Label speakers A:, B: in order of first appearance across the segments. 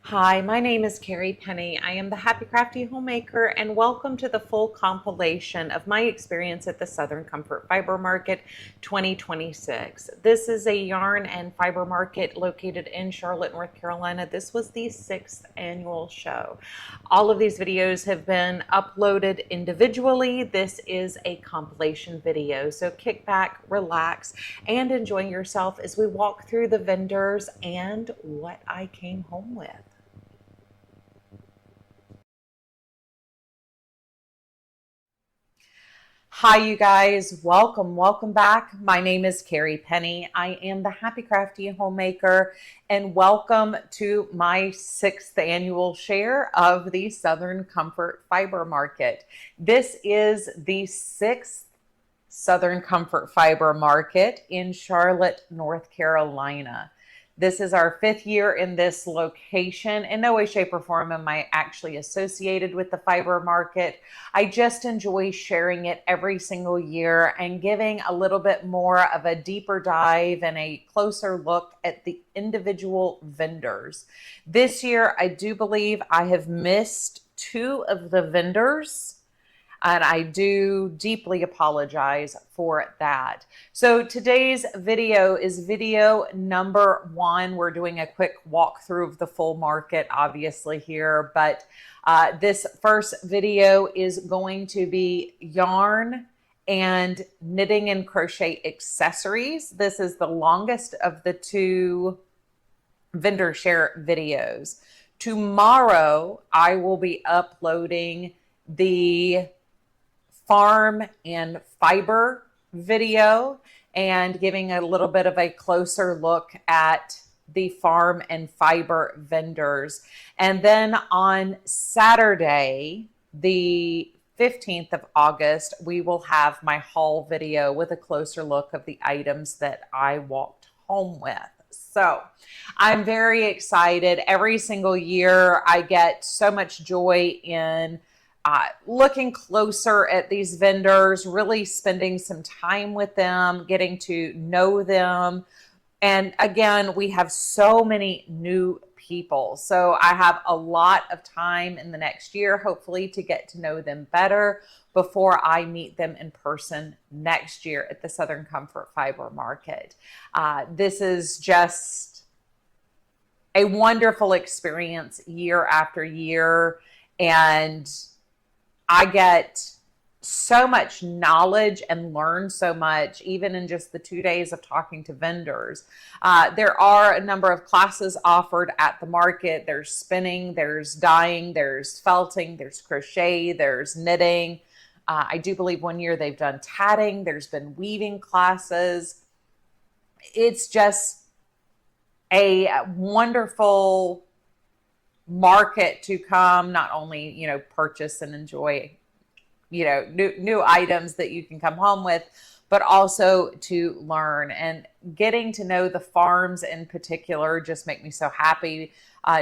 A: Hi, my name is Carrie Penny. I am the Happy Crafty Homemaker, and welcome to the full compilation of my experience at the Southern Comfort Fiber Market 2026. This is a yarn and fiber market located in Charlotte, North Carolina. This was the 6th annual show. All of these videos have been uploaded individually. This is a compilation video, so kick back, relax, and enjoy yourself as we walk through the vendors and what I came home with. Hi, you guys. Welcome back. My name is Carrie Penny. I am the Happy Crafty Homemaker, and welcome to my 6th annual share of the Southern Comfort Fiber Market. This is the 6th Southern Comfort Fiber Market in Charlotte, North Carolina. This is our 5th year in this location. In no way, shape, or form am I actually associated with the fiber market. I just enjoy sharing it every single year and giving a little bit more of a deeper dive and a closer look at the individual vendors. This year, I do believe I have missed 2 of the vendors, and I do deeply apologize for that. So today's video is video number 1. We're doing a quick walkthrough of the full market, obviously here, but this first video is going to be yarn and knitting and crochet accessories. This is the longest of the 2 vendor share videos. Tomorrow, I will be uploading the farm and fiber video and giving a little bit of a closer look at the farm and fiber vendors. And then on Saturday, the 15th of August, we will have my haul video with a closer look of the items that I walked home with. So I'm very excited. Every single year I get so much joy in looking closer at these vendors, really spending some time with them, getting to know them. And again, we have so many new people. So I have a lot of time in the next year, hopefully, to get to know them better before I meet them in person next year at the Southern Comfort Fiber Market. This is just a wonderful experience year after year. And I get so much knowledge and learn so much, even in just the 2 days of talking to vendors. There are a number of classes offered at the market. There's spinning, there's dyeing, there's felting, there's crochet, there's knitting. I do believe one year they've done tatting. There's been weaving classes. It's just a wonderful market to come, not only, purchase and enjoy, new items that you can come home with, but also to learn. And getting to know the farms in particular just make me so happy.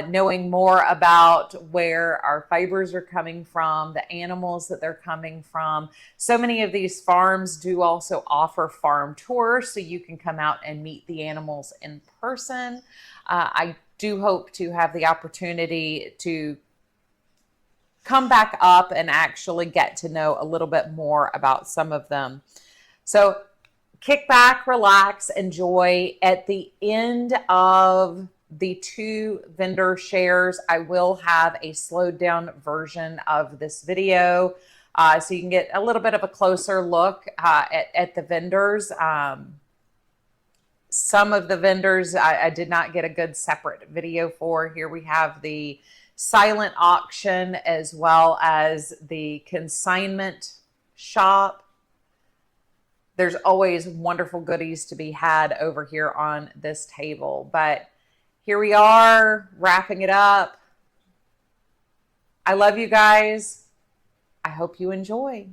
A: Knowing more about where our fibers are coming from, the animals that they're coming from. So many of these farms do also offer farm tours, so you can come out and meet the animals in person. I do hope to have the opportunity to come back up and actually get to know a little bit more about some of them. So kick back, relax, enjoy. At the end of the 2 vendor shares, I will have a slowed down version of this video, so you can get a little bit of a closer look at the vendors. Some of the vendors I did not get a good separate video for. Here we have the silent auction as well as the consignment shop. There's always wonderful goodies to be had over here on this table. But here we are, wrapping it up. I love you guys. I hope you enjoy.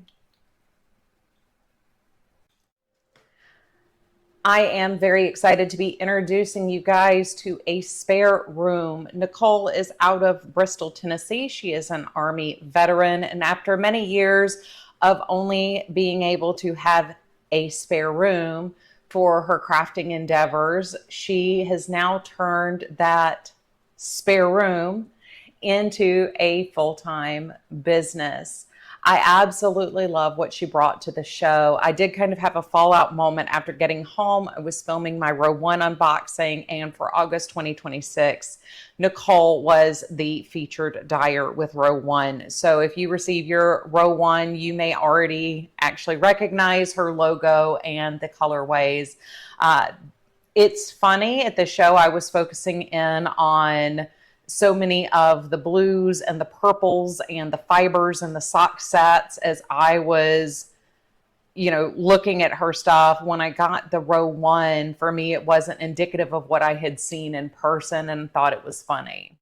A: I am very excited to be introducing you guys to a spare room. Nicole is out of Bristol, Tennessee. She is an Army veteran, and after many years of only being able to have a spare room for her crafting endeavors, she has now turned that spare room into a full-time business. I absolutely love what she brought to the show. I did kind of have a fallout moment after getting home. I was filming my row 1 unboxing, and for August 2026, Nicole was the featured dyer with row 1. So if you receive your row 1, you may already actually recognize her logo and the colorways. It's funny, at the show I was focusing in on so many of the blues and the purples and the fibers and the sock sets as I was, looking at her stuff. When I got the row 1, for me, it wasn't indicative of what I had seen in person, and thought it was funny.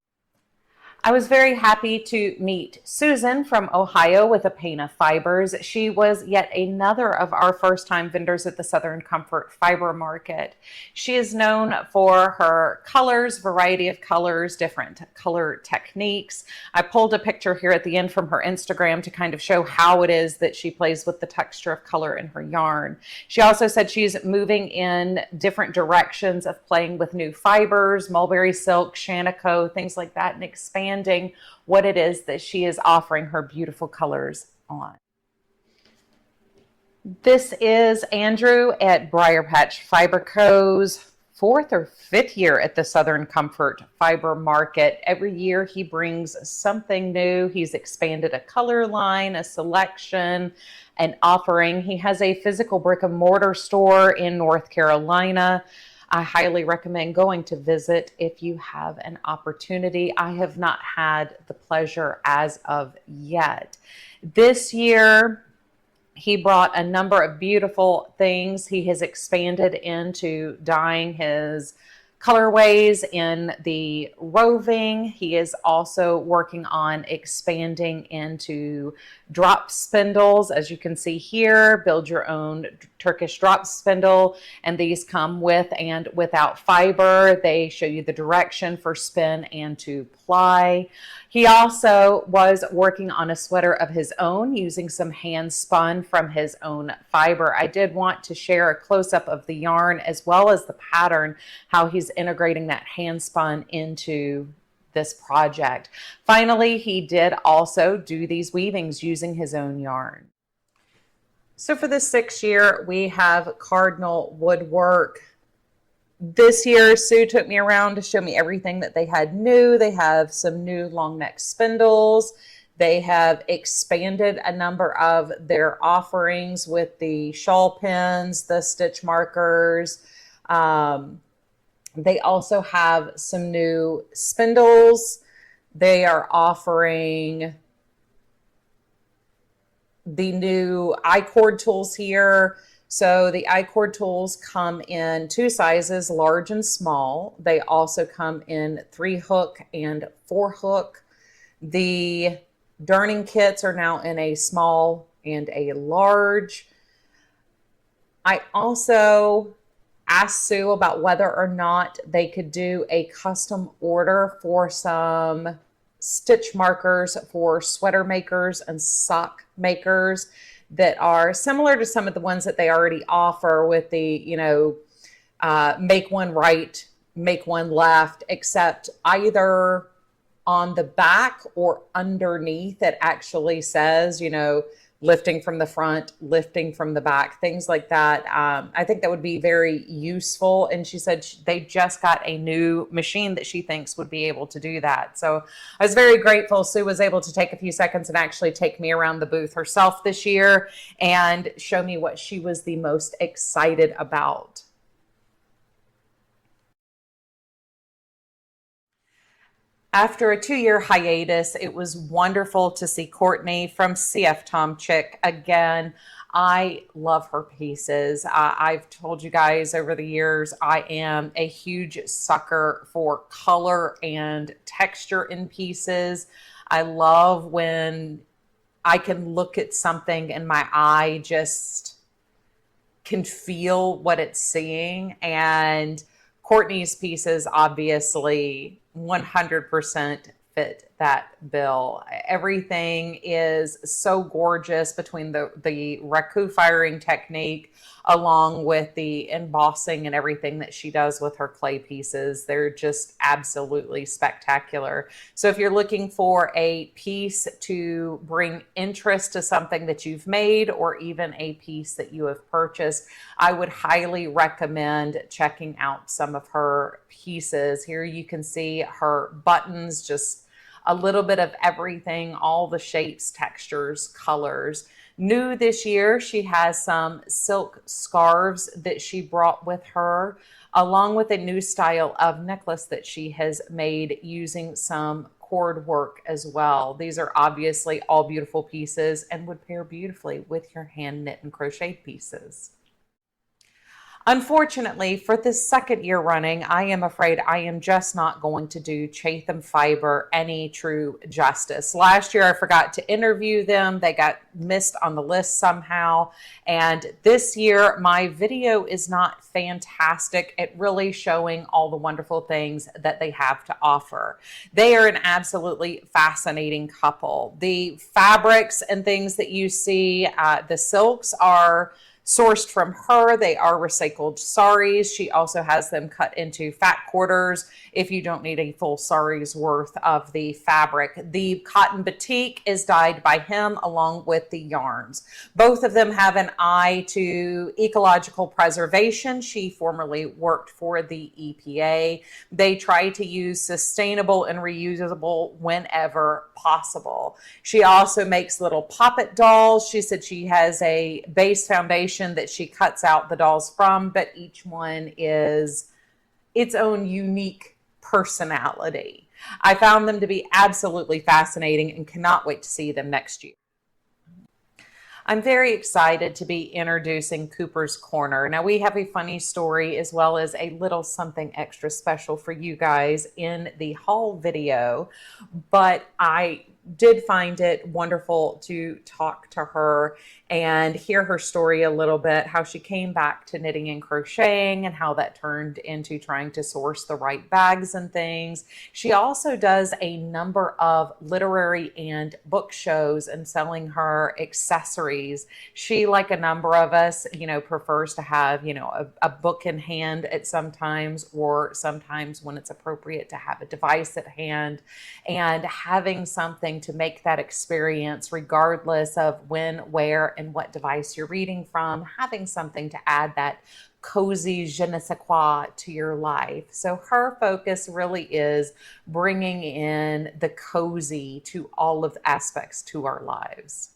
A: I was very happy to meet Susan from Ohio with a Pain of Fibers. She was yet another of our first-time vendors at the Southern Comfort Fiber Market. She is known for her colors, variety of colors, different color techniques. I pulled a picture here at the end from her Instagram to kind of show how it is that she plays with the texture of color in her yarn. She also said she's moving in different directions of playing with new fibers, mulberry silk, Shanico, things like that, and expanding what it is that she is offering her beautiful colors on. This is Andrew at Briar Patch Fiber Co.'s 4th or 5th year at the Southern Comfort Fiber Market. Every year he brings something new. He's expanded a color line, a selection, an offering. He has a physical brick and mortar store in North Carolina. I highly recommend going to visit if you have an opportunity. I have not had the pleasure as of yet. This year, he brought a number of beautiful things. He has expanded into dyeing his colorways in the roving. He is also working on expanding into drop spindles. As you can see here, build your own Turkish drop spindle, and these come with and without fiber. They show you the direction for spin and to ply. He also was working on a sweater of his own using some hand spun from his own fiber. I did want to share a close-up of the yarn as well as the pattern, how he's integrating that hand spun into this project. Finally, he did also do these weavings using his own yarn. So for the 6th year, we have Cardinal Woodwork. This year, Sue took me around to show me everything that they had new. They have some new long neck spindles. They have expanded a number of their offerings with the shawl pins, the stitch markers. They also have some new spindles. They are offering the new I-cord tools here. So the I-cord tools come in 2 sizes, large and small. They also come in 3-hook and 4-hook. The darning kits are now in a small and a large. I also asked Sue about whether or not they could do a custom order for some stitch markers for sweater makers and sock makers that are similar to some of the ones that they already offer with the, make one right, make one left, except either on the back or underneath it actually says, lifting from the front, lifting from the back, things like that. I think that would be very useful. And she said they just got a new machine that she thinks would be able to do that. So I was very grateful Sue was able to take a few seconds and actually take me around the booth herself this year and show me what she was the most excited about. After a 2-year hiatus, it was wonderful to see Courtney from CF Tom Chick again. I love her pieces. I've told you guys over the years, I am a huge sucker for color and texture in pieces. I love when I can look at something and my eye just can feel what it's seeing. And Courtney's pieces obviously 100% fit that bill. Everything is so gorgeous between the raku firing technique along with the embossing and everything that she does with her clay pieces. They're just absolutely spectacular. So if you're looking for a piece to bring interest to something that you've made or even a piece that you have purchased, I would highly recommend checking out some of her pieces. Here you can see her buttons, just a little bit of everything, all the shapes, textures, colors. New this year, she has some silk scarves that she brought with her, along with a new style of necklace that she has made using some cord work as well. These are obviously all beautiful pieces and would pair beautifully with your hand knit and crochet pieces. Unfortunately, for this second year running, I am afraid I am just not going to do Chatham Fiber any true justice. Last year, I forgot to interview them. They got missed on the list somehow. And this year, my video is not fantastic at really showing all the wonderful things that they have to offer. They are an absolutely fascinating couple. The fabrics and things that you see, the silks are sourced from her. They are recycled saris. She also has them cut into fat quarters if you don't need a full sari's worth of the fabric. The cotton batik is dyed by him along with the yarns. Both of them have an eye to ecological preservation. She formerly worked for the EPA. They try to use sustainable and reusable whenever possible. She also makes little poppet dolls. She said she has a base foundation that she cuts out the dolls from, but each one is its own unique personality. I found them to be absolutely fascinating and cannot wait to see them next year. I'm very excited to be introducing Cooper's Corner. Now, we have a funny story as well as a little something extra special for you guys in the haul video, but I did find it wonderful to talk to her and hear her story a little bit, how she came back to knitting and crocheting and how that turned into trying to source the right bags and things. She also does a number of literary and book shows and selling her accessories. She, like a number of us, prefers to have, a book in hand at sometimes, or sometimes when it's appropriate to have a device at hand, and having something to make that experience, regardless of when, where, and what device you're reading from, having something to add that cozy je ne sais quoi to your life. So her focus really is bringing in the cozy to all of the aspects to our lives.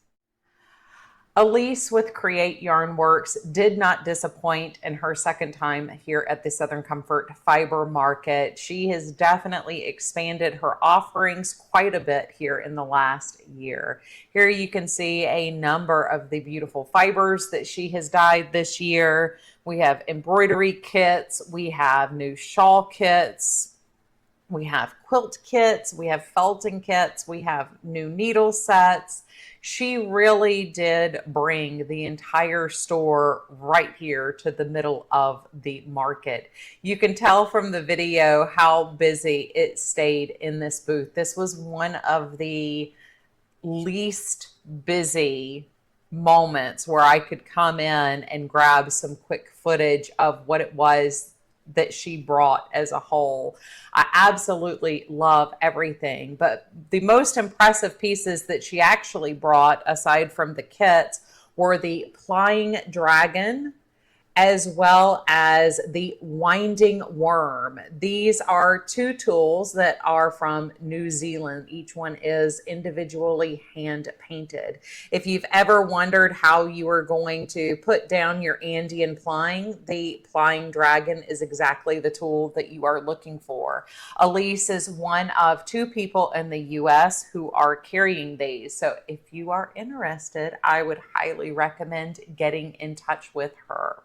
A: Elise with Create Yarn Works did not disappoint in her second time here at the Southern Comfort Fiber Market. She has definitely expanded her offerings quite a bit here in the last year. Here you can see a number of the beautiful fibers that she has dyed this year. We have embroidery kits, we have new shawl kits, we have quilt kits, we have felting kits, we have new needle sets. She really did bring the entire store right here to the middle of the market. You can tell from the video how busy it stayed in this booth. This was one of the least busy moments where I could come in and grab some quick footage of what it was that she brought as a whole. I absolutely love everything, but the most impressive pieces that she actually brought, aside from the kits, were the Flying Dragon, as well as the Winding Worm. These are two tools that are from New Zealand. Each one is individually hand painted. If you've ever wondered how you are going to put down your Andean plying, the Flying Dragon is exactly the tool that you are looking for. Elise is one of two people in the US who are carrying these. So if you are interested, I would highly recommend getting in touch with her.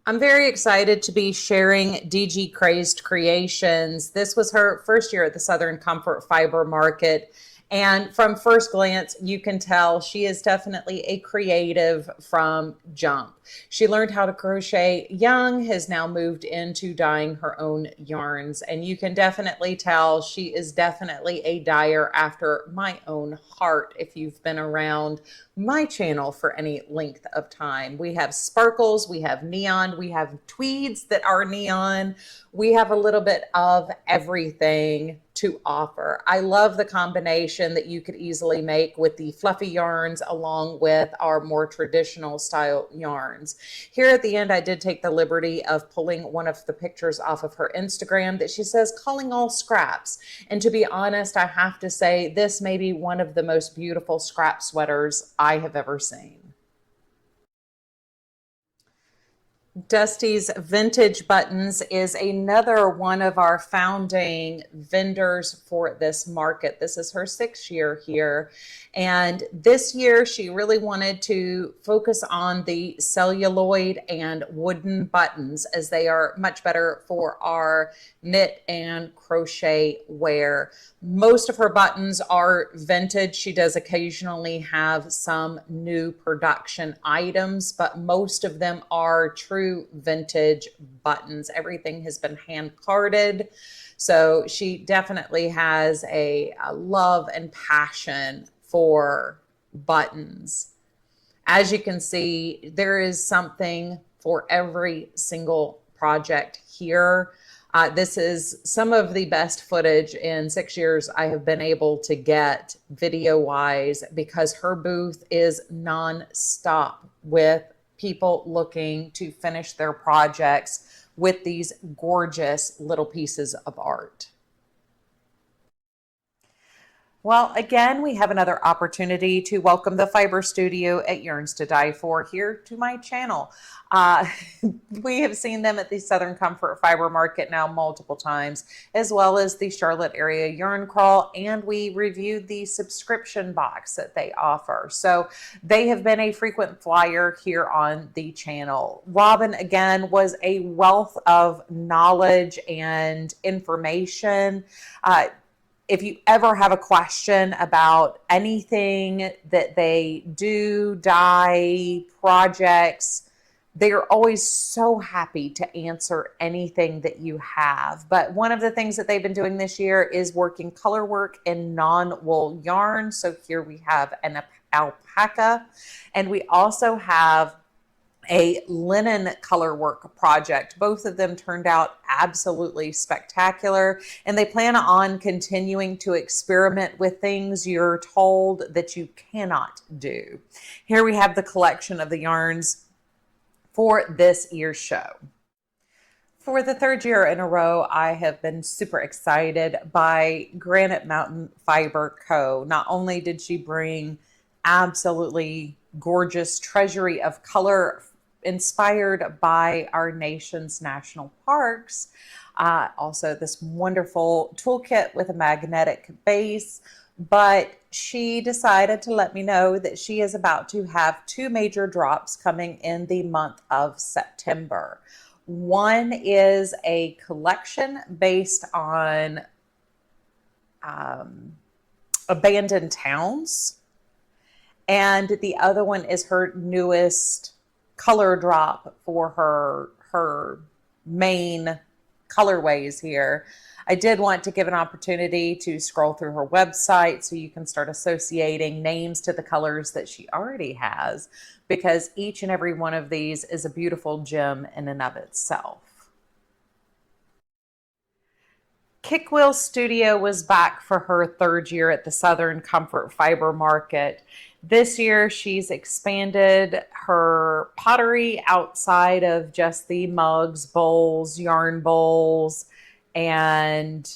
A: I'm very excited to be sharing DG Crazed Creations. This was her first year at the Southern Comfort Fiber Market, And from first glance, you can tell she is definitely a creative from jump. She learned how to crochet young, has now moved into dyeing her own yarns. And you can definitely tell she is definitely a dyer after my own heart if you've been around my channel for any length of time. We have sparkles, we have neon, we have tweeds that are neon. We have a little bit of everything to offer. I love the combination that you could easily make with the fluffy yarns along with our more traditional style yarns. Here at the end, I did take the liberty of pulling one of the pictures off of her Instagram that she says, calling all scraps. And to be honest, I have to say this may be one of the most beautiful scrap sweaters I have ever seen. Dusty's Vintage Buttons is another one of our founding vendors for this market. This is her 6th year here. And this year she really wanted to focus on the celluloid and wooden buttons as they are much better for our knit and crochet wear. Most of her buttons are vintage. She does occasionally have some new production items, but most of them are true vintage buttons. Everything has been hand carded. So she definitely has a love and passion for buttons. As you can see, there is something for every single project here. This is some of the best footage in 6 years I have been able to get video-wise because her booth is non-stop with people looking to finish their projects with these gorgeous little pieces of art. Well, again, we have another opportunity to welcome the Fiber Studio at Yarns to Die For here to my channel. We have seen them at the Southern Comfort Fiber Market now multiple times, as well as the Charlotte area Yarn Crawl, and we reviewed the subscription box that they offer. So they have been a frequent flyer here on the channel. Robin, again, was a wealth of knowledge and information. If you ever have a question about anything that they do, dye, projects, they are always so happy to answer anything that you have. But one of the things that they've been doing this year is working color work in non-wool yarn. So here we have an alpaca, and we also have a linen color work project. Both of them turned out absolutely spectacular, and they plan on continuing to experiment with things you're told that you cannot do. Here we have the collection of the yarns for this year's show. For the 3rd year in a row, I have been super excited by Granite Mountain Fiber Co. Not only did she bring absolutely gorgeous treasury of color inspired by our nation's national parks. Also this wonderful toolkit with a magnetic base, but she decided to let me know that she is about to have 2 major drops coming in the month of September. One is a collection based on abandoned towns, and the other one is her newest color drop for her main colorways here. I did want to give an opportunity to scroll through her website so you can start associating names to the colors that she already has, because each and every one of these is a beautiful gem in and of itself. Kickwheel Studio was back for her 3rd year at the Southern Comfort Fiber Market. This year, she's expanded her pottery outside of just the mugs, bowls, yarn bowls, and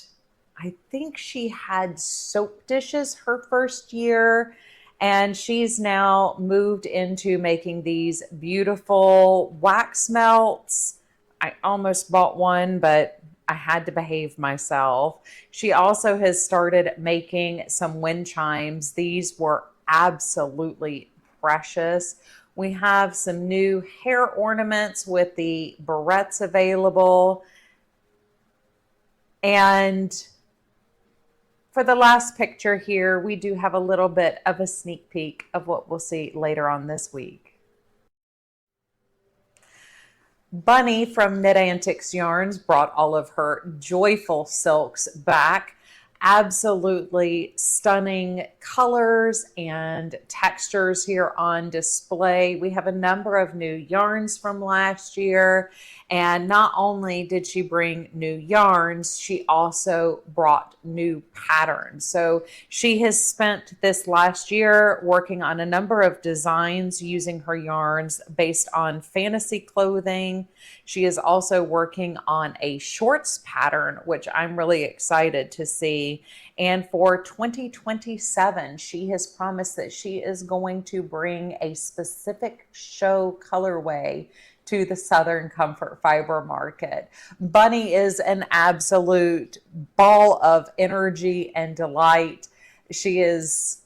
A: I think she had soap dishes her 1st year, and she's now moved into making these beautiful wax melts. I almost bought one, but I had to behave myself. She also has started making some wind chimes. These were absolutely precious. We have some new hair ornaments with the barrettes available. And For the last picture here, we do have a little bit of a sneak peek of what we'll see later on this week. Bunny from Knit Antics Yarns brought all of her joyful silks back. Absolutely stunning colors and textures here on display. We have a number of new yarns from last year. And not only did she bring new yarns, she also brought new patterns. So she has spent this last year working on a number of designs using her yarns based on fantasy clothing. She is also working on a shorts pattern, which I'm really excited to see. And for 2027, she has promised that she is going to bring a specific show colorway to the Southern Comfort Fiber market. Bunny is an absolute ball of energy and delight. She is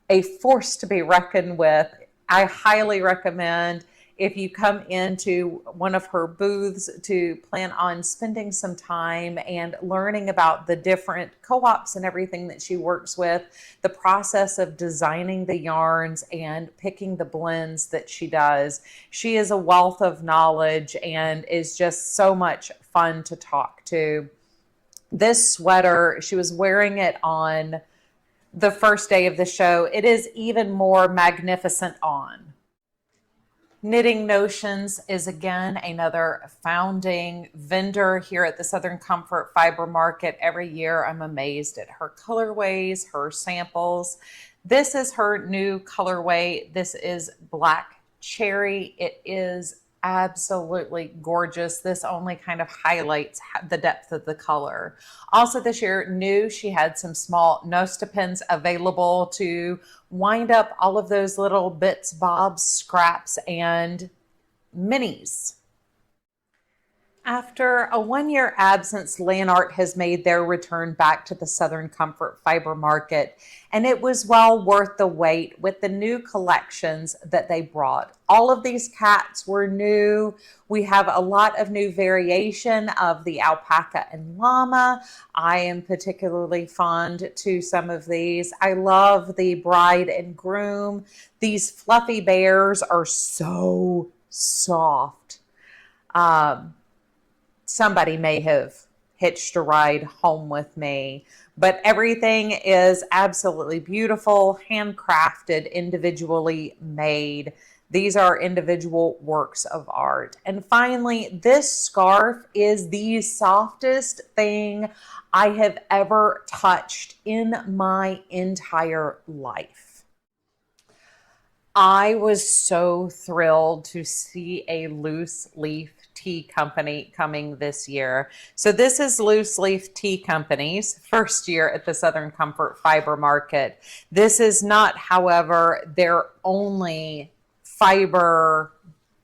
A: a force to be reckoned with. I highly recommend, if you come into one of her booths, to plan on spending some time and learning about the different co-ops and everything that she works with, the process of designing the yarns and picking the blends that she does. She is a wealth of knowledge and is just so much fun to talk to. This sweater, she was wearing it on the first day of the show. It is even more magnificent on. Knitting Notions is again another founding vendor here at the Southern Comfort Fiber Market. Every year I'm amazed at her colorways, her samples. This is her new colorway. This is Black Cherry. It is absolutely gorgeous. This only kind of highlights the depth of the color. Also this year, new, she had some small Nosta pins available to wind up all of those little bits, bobs, scraps, and minis. After a one-year absence, Land Art has made their return back to the Southern Comfort Fiber Market, and it was well worth the wait with the new collections that they brought. All of these cats were new. We have a lot of new variation of the alpaca and llama. I am particularly fond to some of these. I love the bride and groom. These fluffy bears are so soft. Somebody may have hitched a ride home with me, but everything is absolutely beautiful, handcrafted, individually made. These are individual works of art. And finally, this scarf is the softest thing I have ever touched in my entire life. I was so thrilled to see a loose leaf tea company coming this year. So this is Loose Leaf Tea Company's first year at the Southern Comfort Fiber Market. This is not, however, their only fiber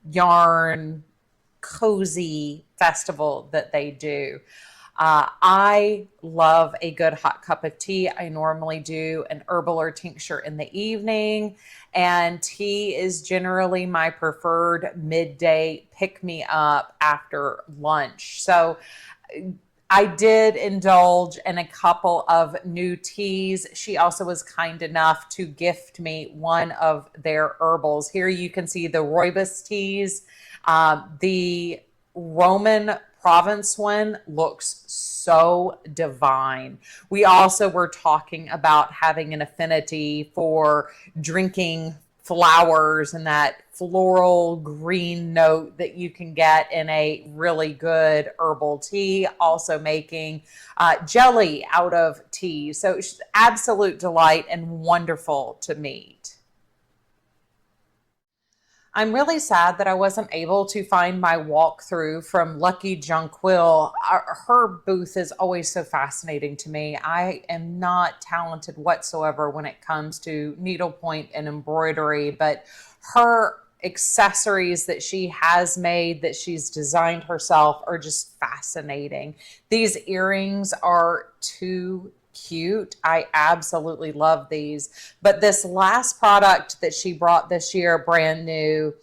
A: yarn cozy festival that they do. I love a good hot cup of tea. I normally do an herbal or tincture in the evening, and tea is generally my preferred midday pick-me-up after lunch. So I did indulge in a couple of new teas. She also was kind enough to gift me one of their herbals. Here you can see the rooibos teas. The Roman Provence one looks so divine. We also were talking about having an affinity for drinking flowers and that floral green note that you can get in a really good herbal tea, also making jelly out of tea. So it's absolute delight and wonderful to meet. I'm really sad that I wasn't able to find my walkthrough from Lucky Jonquil. Her booth is always so fascinating to me. I am not talented whatsoever when it comes to needlepoint and embroidery, but her accessories that she has made, that she's designed herself, are just fascinating. These earrings are too cute. I absolutely love these. But this last product that she brought this year, brand new,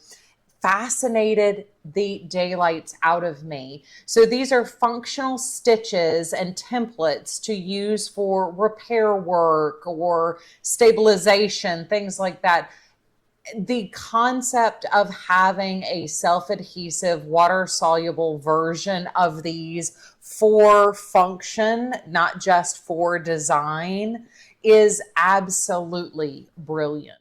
A: fascinated the daylights out of me. So these are functional stitches and templates to use for repair work or stabilization, things like that. The concept of having a self-adhesive, water-soluble version of these for function, not just for design, is absolutely brilliant.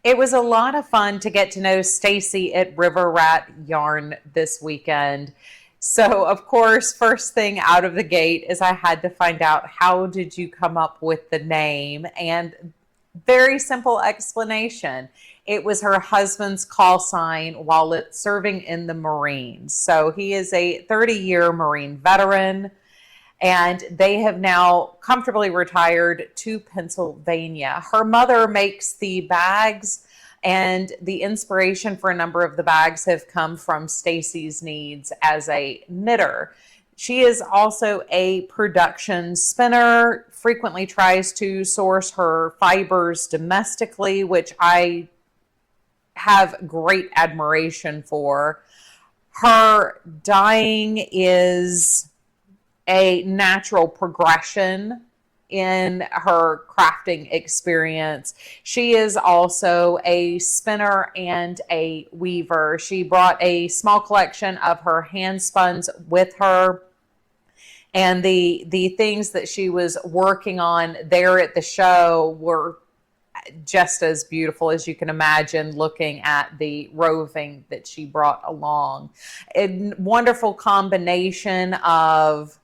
A: It was a lot of fun to get to know Stacy at River Rat Yarn this weekend. So, of course, first thing out of the gate is I had to find out, how did you come up with the name? And very simple explanation. It was her husband's call sign while serving in the Marines. So he is a 30-year Marine veteran, and they have now comfortably retired to Pennsylvania. Her mother makes the bags, and the inspiration for a number of the bags have come from Stacy's needs as a knitter. She is also a production spinner, frequently tries to source her fibers domestically, which I have great admiration for. Her dyeing is a natural progression in her crafting experience. She is also a spinner and a weaver. She brought a small collection of her hand spuns with her. And the things that she was working on there at the show were just as beautiful as you can imagine, looking at the roving that she brought along. A wonderful combination of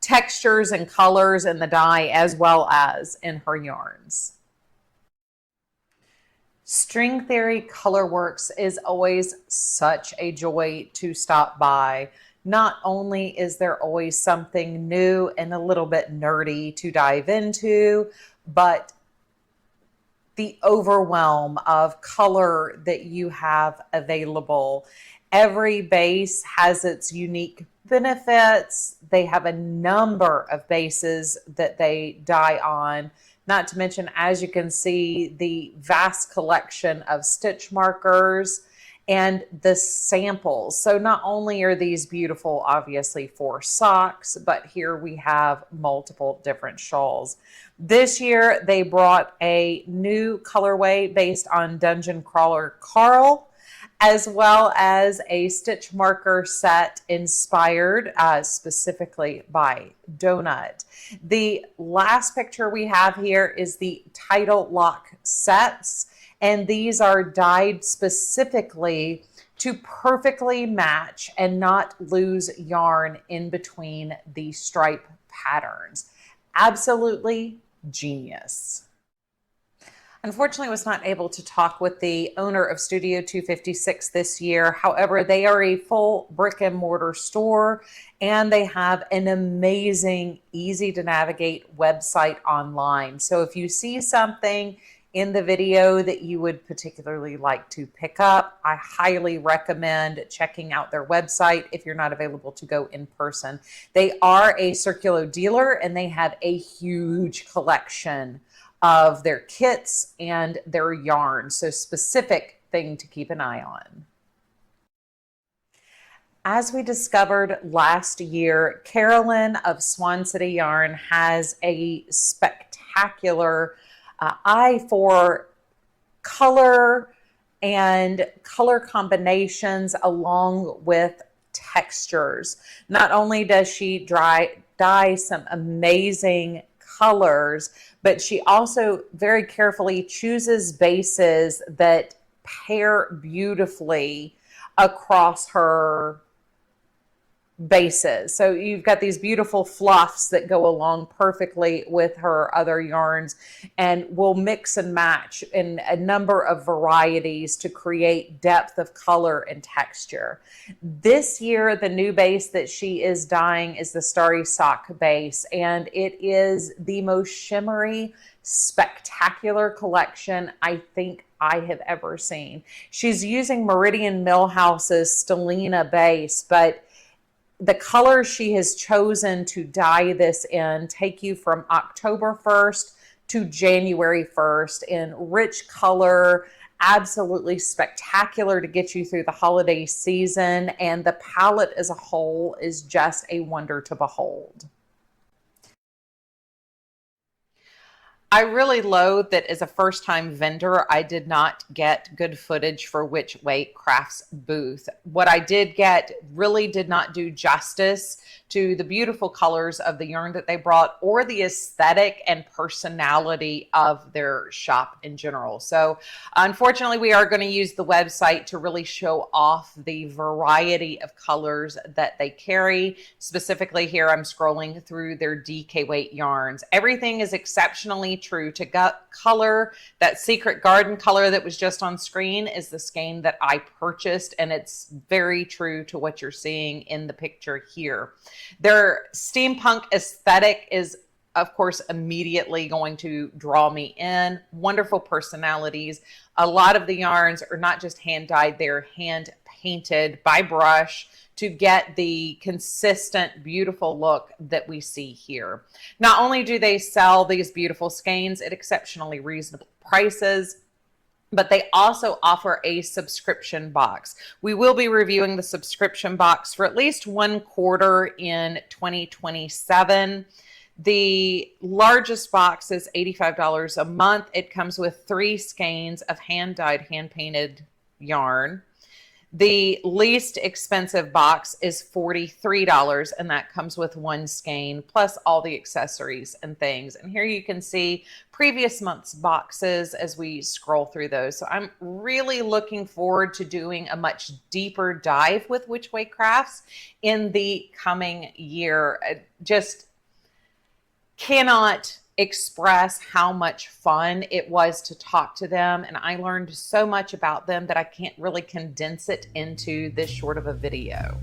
A: textures and colors in the dye, as well as in her yarns. String Theory Colorworks is always such a joy to stop by. Not only is there always something new and a little bit nerdy to dive into, but the overwhelm of color that you have available. Every base has its unique benefits. They have a number of bases that they dye on. Not to mention, as you can see, the vast collection of stitch markers and the samples. So not only are these beautiful, obviously, for socks, but here we have multiple different shawls. This year, they brought a new colorway based on Dungeon Crawler Carl, as well as a stitch marker set inspired specifically by Donut. The last picture we have here is the Title Lock sets, and these are dyed specifically to perfectly match and not lose yarn in between the stripe patterns. Absolutely genius. Unfortunately, I was not able to talk with the owner of Studio 256 this year. However, they are a full brick and mortar store, and they have an amazing, easy to navigate website online. So if you see something in the video that you would particularly like to pick up, I highly recommend checking out their website if you're not available to go in person. They are a Circulo dealer, and they have a huge collection of their kits and their yarns. So specific thing to keep an eye on. As we discovered last year, Carolyn of Swan City Yarn has a spectacular eye for color and color combinations along with textures. Not only does she dye some amazing colors, but she also very carefully chooses bases that pair beautifully across her bases. So you've got these beautiful fluffs that go along perfectly with her other yarns, and will mix and match in a number of varieties to create depth of color and texture. This year, the new base that she is dyeing is the Starry Sock base, and it is the most shimmery, spectacular collection I think I have ever seen. She's using Meridian Millhouse's Stellina base, but the colors she has chosen to dye this in take you from October 1st to January 1st in rich color absolutely spectacular to get you through the holiday season, and the palette as a whole is just a wonder to behold. I really loathe that as a first-time vendor, I did not get good footage for Which Way Crafts booth. What I did get really did not do justice to the beautiful colors of the yarn that they brought or the aesthetic and personality of their shop in general. So unfortunately, we are going to use the website to really show off the variety of colors that they carry. Specifically here, I'm scrolling through their DK weight yarns. Everything is exceptionally true to gut color. That secret garden color that was just on screen is the skein that I purchased, and it's very true to what you're seeing in the picture here. Their steampunk aesthetic is, of course, immediately going to draw me in. Wonderful personalities. A lot of the yarns are not just hand dyed, they're hand painted by brush to get the consistent, beautiful look that we see here. Not only do they sell these beautiful skeins at exceptionally reasonable prices, but they also offer a subscription box. We will be reviewing the subscription box for at least one quarter in 2027. The largest box is $85 a month. It comes with 3 skeins of hand-dyed, hand-painted yarn. The least expensive box is $43, and that comes with 1 skein plus all the accessories and things. And here you can see previous month's boxes as we scroll through those. So I'm really looking forward to doing a much deeper dive with Which Way Crafts in the coming year. Just cannot express how much fun it was to talk to them, and I learned so much about them that I can't really condense it into this short of a video.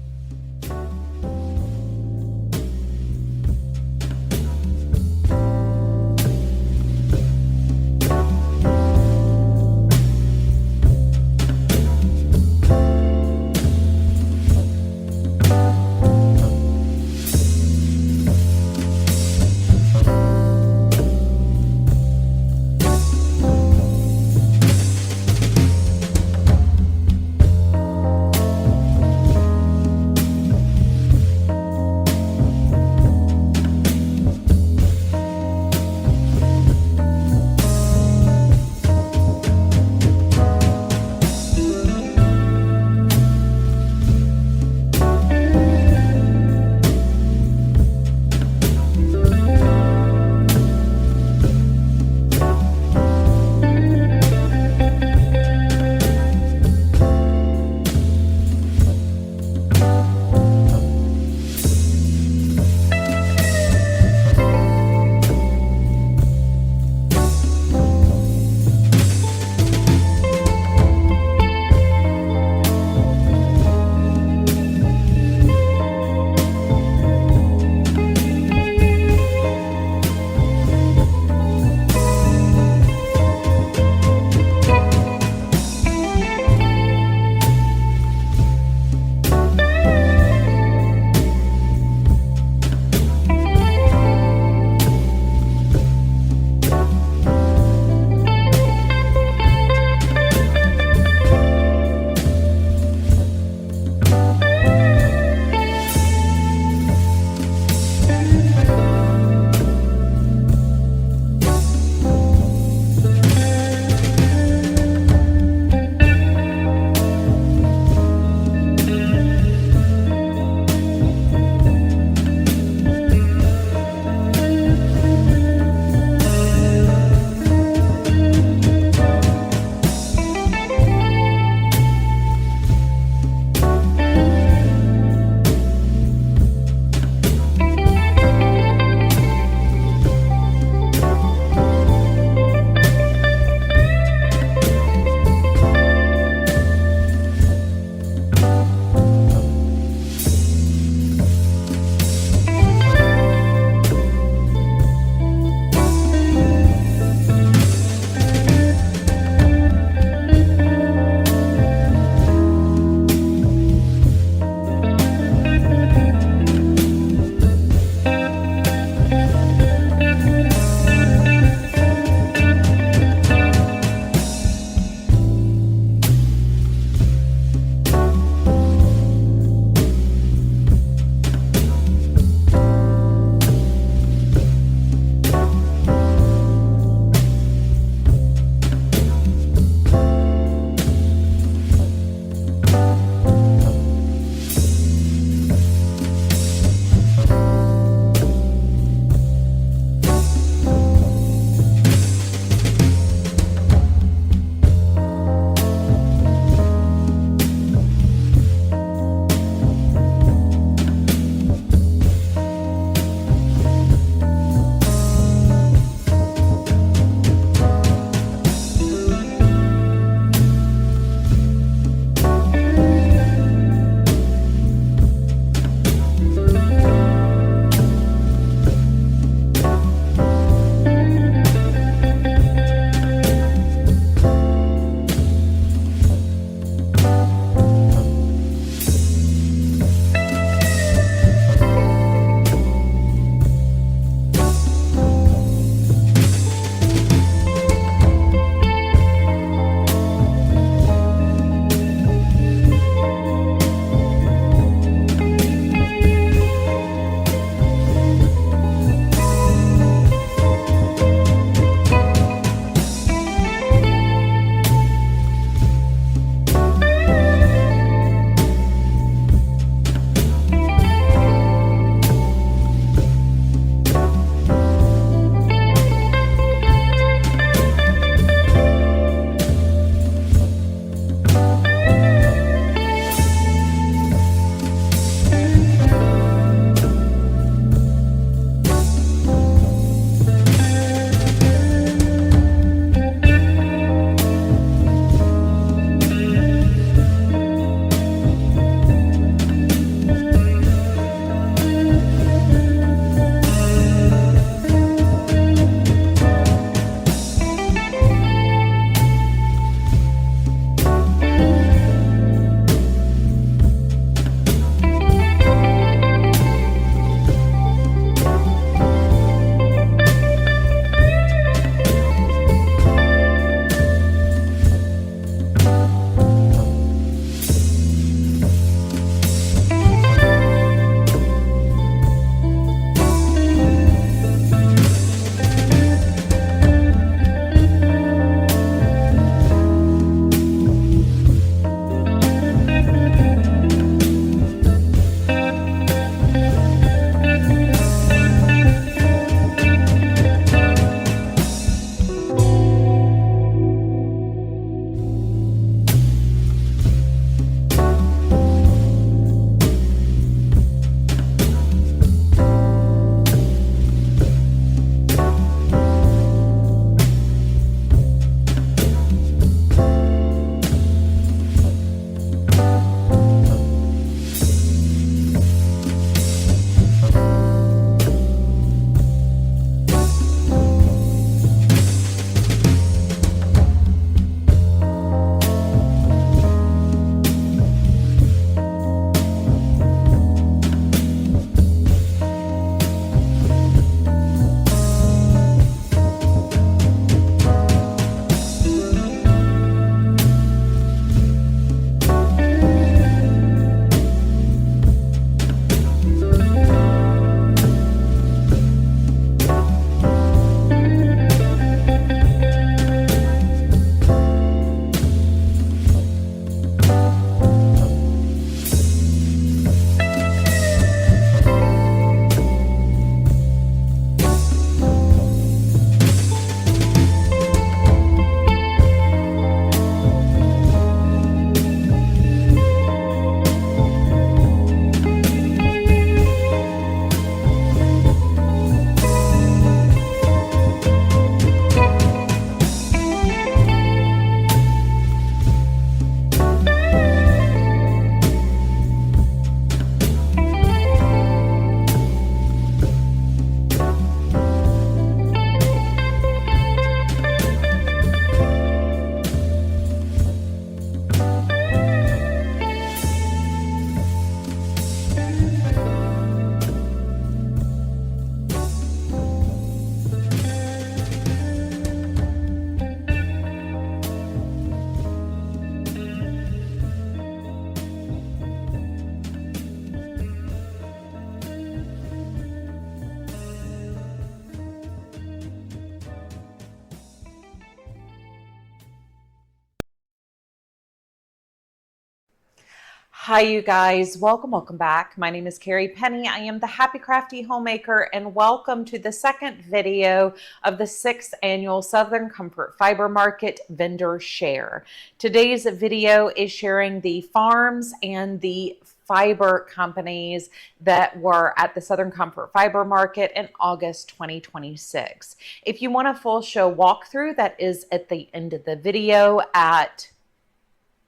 A: Hi, you guys. Welcome back. My name is Carrie Penny. I am the Happy Crafty Homemaker, and welcome to the second video of the 6th annual Southern Comfort Fiber Market Vendor Share. Today's video is sharing the farms and the fiber companies that were at the Southern Comfort Fiber Market in August 2026. If you want a full show walkthrough, that is at the end of the video at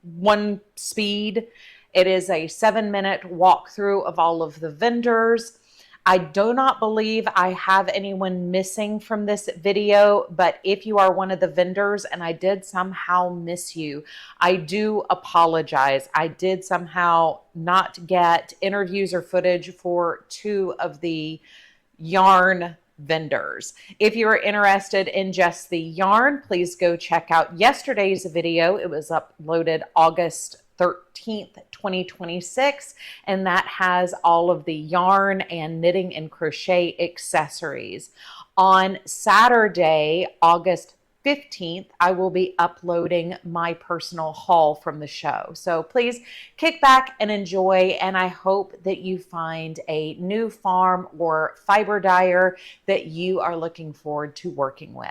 A: one speed. It is a 7-minute walkthrough of all of the vendors. I do not believe I have anyone missing from this video, but if you are one of the vendors and I did somehow miss you, I do apologize. I did somehow not get interviews or footage for 2 of the yarn vendors. If you are interested in just the yarn, please go check out yesterday's video. It was uploaded August 13th, 2026, and that has all of the yarn and knitting and crochet accessories. On Saturday, August 15th, I will be uploading my personal haul from the show. So please kick back and enjoy, and I hope that you find a new farm or fiber dyer that you are looking forward to working with.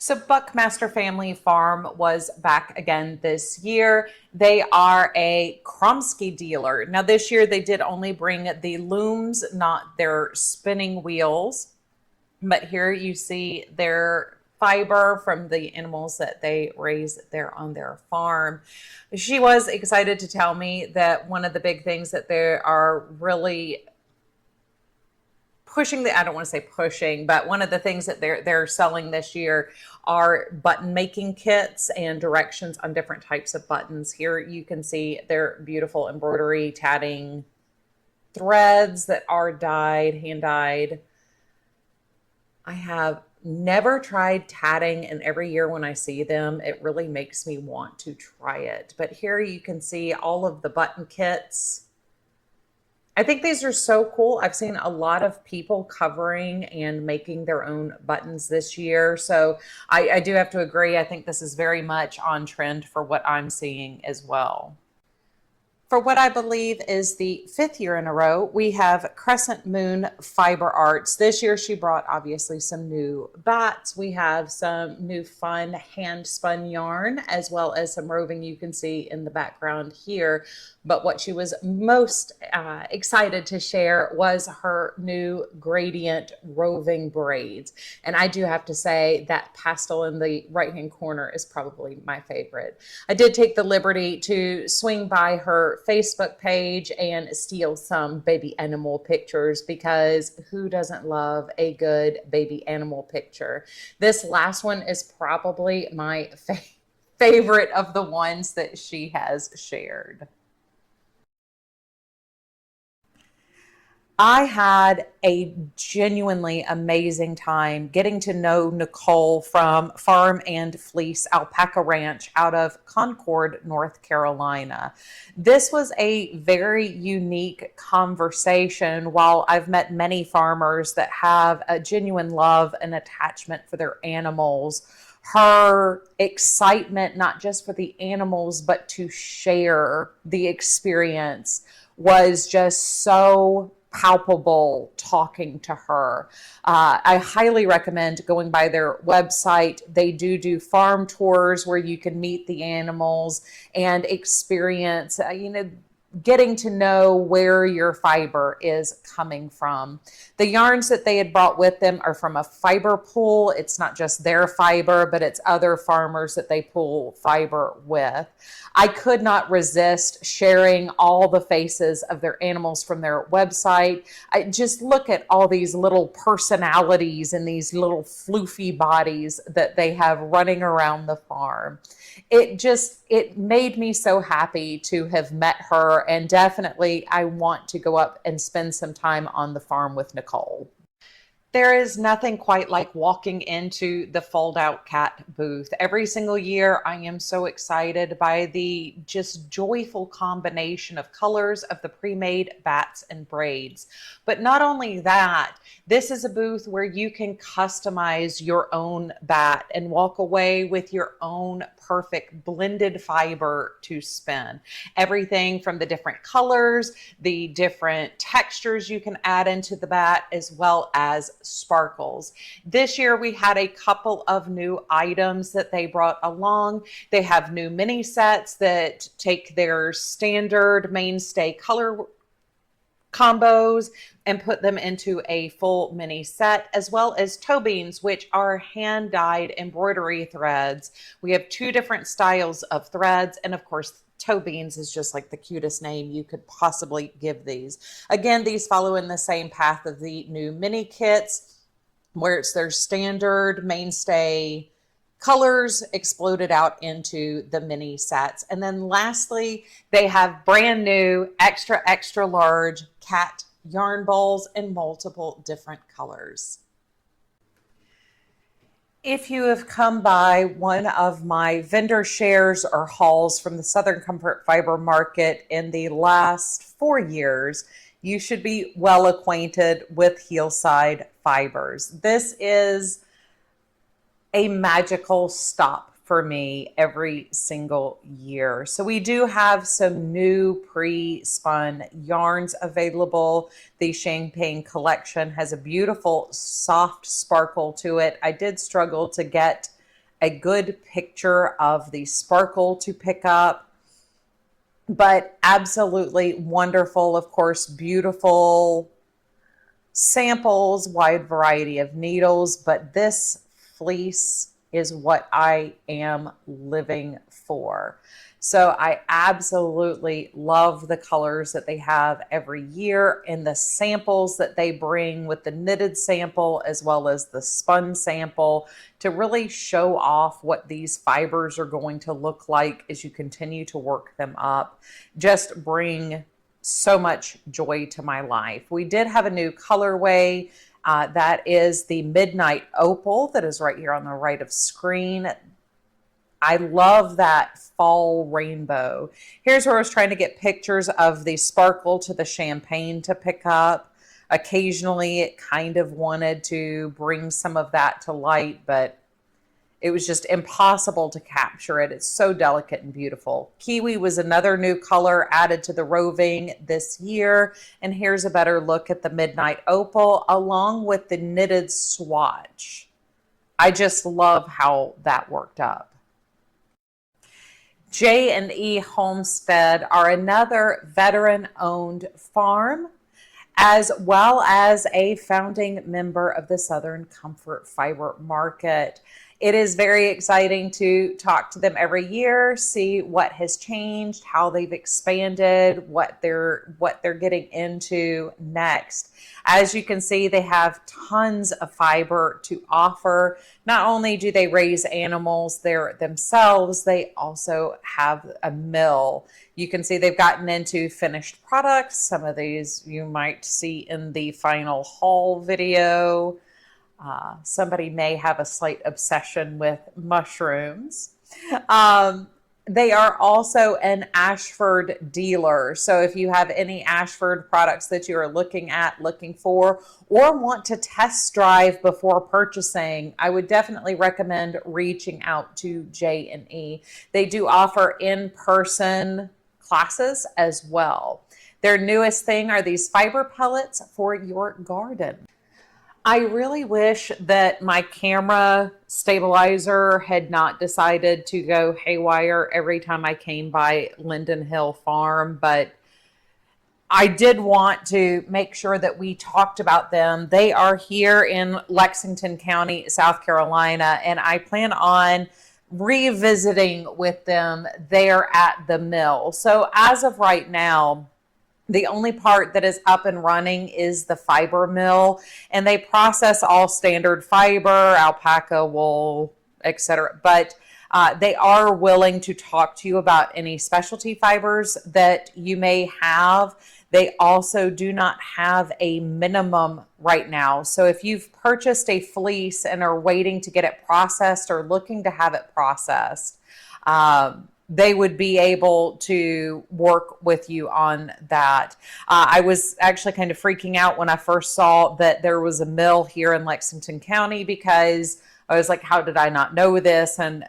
A: So Buckmaster Family Farm was back again this year. They are a Kromsky dealer. Now this year they did only bring the looms, not their spinning wheels. But here you see their fiber from the animals that they raise there on their farm. She was excited to tell me that one of the big things that they are really pushing, I don't want to say pushing, but one of the things that they're selling this year are button making kits and directions on different types of buttons. Here you can see their beautiful embroidery tatting threads that are dyed, hand dyed. I have never tried tatting, and every year when I see them, it really makes me want to try it. But here you can see all of the button kits. I think these are so cool. I've seen a lot of people covering and making their own buttons this year. So I do have to agree. I think this is very much on trend for what I'm seeing as well. For what I believe is the 5th year in a row, we have Crescent Moon Fiber Arts. This year she brought obviously some new bats. We have some new fun hand spun yarn, as well as some roving you can see in the background here. But what she was most excited to share was her new gradient roving braids. And I do have to say that pastel in the right-hand corner is probably my favorite. I did take the liberty to swing by her Facebook page and steal some baby animal pictures, because who doesn't love a good baby animal picture? This last one is probably my favorite of the ones that she has shared. I had a genuinely amazing time getting to know Nicole from Farm and Fleece Alpaca Ranch out of Concord, North Carolina. This was a very unique conversation. While I've met many farmers that have a genuine love and attachment for their animals, her excitement, not just for the animals, but to share the experience, was just so palpable talking to her. I highly recommend going by their website. They do farm tours where you can meet the animals and experience, getting to know where your fiber is coming from. The yarns that they had brought with them are from a fiber pool. It's not just their fiber, but it's other farmers that they pull fiber with. I could not resist sharing all the faces of their animals from their website. I just look at all these little personalities and these little floofy bodies that they have running around the farm. It made me so happy to have met her, and definitely I want to go up and spend some time on the farm with Nicole. There is nothing quite like walking into the fold out cat booth. Every single year, I am so excited by the just joyful combination of colors of the pre-made bats and braids. But not only that, this is a booth where you can customize your own bat and walk away with your own perfect blended fiber to spin. Everything from the different colors, the different textures you can add into the bat, as well as sparkles. This year we had a couple of new items that they brought along. They have new mini sets that take their standard mainstay color combos and put them into a full mini set, as well as toe beans, which are hand dyed embroidery threads. We have two different styles of threads, and of course toe beans is just like the cutest name you could possibly give these. Again, these follow in the same path of the new mini kits, where it's their standard mainstay colors exploded out into the mini sets. And then lastly, they have brand new extra, extra large cat yarn bowls in multiple different colors. If you have come by one of my vendor shares or hauls from the Southern Comfort Fiber Market in the last 4 years, you should be well acquainted with Hillside Fibers. This is a magical stop for me every single year. So we do have some new pre-spun yarns available. The Champagne collection has a beautiful soft sparkle to it. I did struggle to get a good picture of the sparkle to pick up, but absolutely wonderful. Of course, beautiful samples, wide variety of needles, but this fleece is what I am living for. So I absolutely love the colors that they have every year and the samples that they bring with the knitted sample as well as the spun sample to really show off what these fibers are going to look like as you continue to work them up. Just bring so much joy to my life. We did have a new colorway. That is the Midnight Opal that is right here on the right of screen. I love that fall rainbow. Here's where I was trying to get pictures of the sparkle to the champagne to pick up. Occasionally it kind of wanted to bring some of that to light, but it was just impossible to capture it. It's so delicate and beautiful. Kiwi was another new color added to the roving this year. And here's a better look at the Midnight Opal along with the knitted swatch. I just love how that worked up. J&E Homestead are another veteran-owned farm, as well as a founding member of the Southern Comfort Fiber Market. It is very exciting to talk to them every year, see what has changed, how they've expanded, what they're getting into next. As you can see, they have tons of fiber to offer. Not only do they raise animals there themselves, they also have a mill. You can see they've gotten into finished products. Some of these you might see in the final haul video. Somebody may have a slight obsession with mushrooms. They are also an Ashford dealer. So if you have any Ashford products that you are looking for, or want to test drive before purchasing, I would definitely recommend reaching out to J&E. They do offer in-person classes as well. Their newest thing are these fiber pellets for your garden. I really wish that my camera stabilizer had not decided to go haywire every time I came by Linden Hill Farm, but I did want to make sure that we talked about them. They are here in Lexington County, South Carolina, and I plan on revisiting with them there at the mill. So as of right now, the only part that is up and running is the fiber mill, and they process all standard fiber, alpaca, wool, etc. But They are willing to talk to you about any specialty fibers that you may have. They also do not have a minimum right now. So if you've purchased a fleece and are waiting to get it processed or looking to have it processed, they would be able to work with you on that. I was actually kind of freaking out when I first saw that there was a mill here in Lexington County, because I was like, how did I not know this? And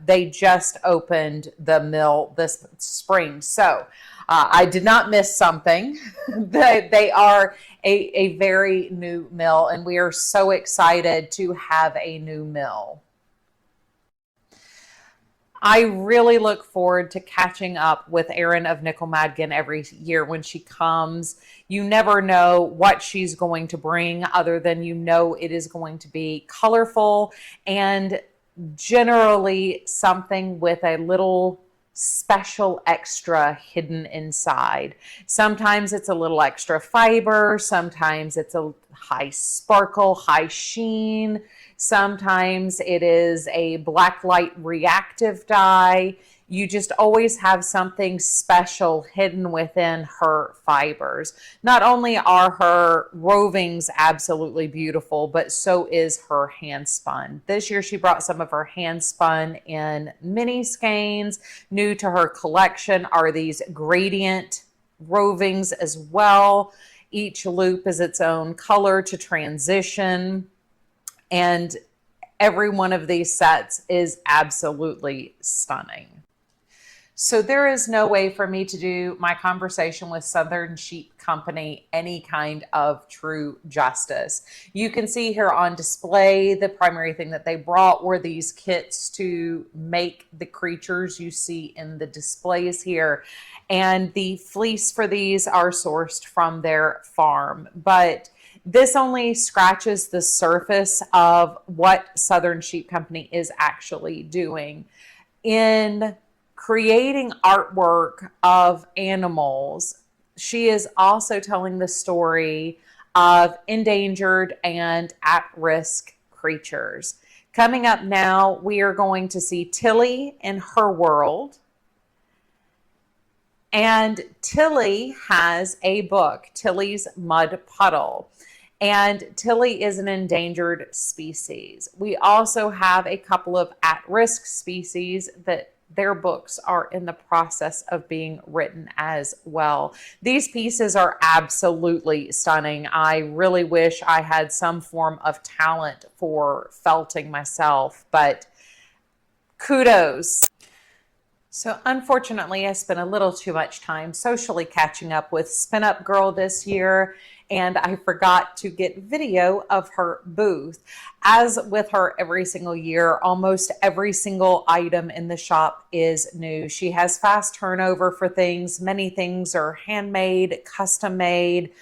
A: they just opened the mill this spring. So I did not miss something. They are a very new mill, and we are so excited to have a new mill. I really look forward to catching up with Erin of Nickel Madigan every year when she comes. You never know what she's going to bring, other than you know it is going to be colorful and generally something with a little special extra hidden inside. Sometimes it's a little extra fiber, sometimes it's a high sparkle, high sheen. Sometimes it is a black light reactive dye. You just always have something special hidden within her fibers. Not only are her rovings absolutely beautiful, but so is her hand spun. This year she brought some of her hand spun in mini skeins. New to her collection are these gradient rovings as well. Each loop is its own color to transition. And every one of these sets is absolutely stunning. So there is no way for me to do my conversation with Southern Sheep Company any kind of true justice. You can see here on display, the primary thing that they brought were these kits to make the creatures you see in the displays here. And the fleece for these are sourced from their farm. But this only scratches the surface of what Southern Sheep Company is actually doing. In creating artwork of animals, she is also telling the story of endangered and at-risk creatures. Coming up now, we are going to see Tilly in her world. And Tilly has a book, Tilly's Mud Puddle. And Tilly is an endangered species. We also have a couple of at-risk species that their books are in the process of being written as well. These pieces are absolutely stunning. I really wish I had some form of talent for felting myself, but kudos. So unfortunately, I spent a little too much time socially catching up with Spin Up Girl this year, and I forgot to get video of her booth. As with her every single year, almost every single item in the shop is new. She has fast turnover for things. Many things are handmade, custom made,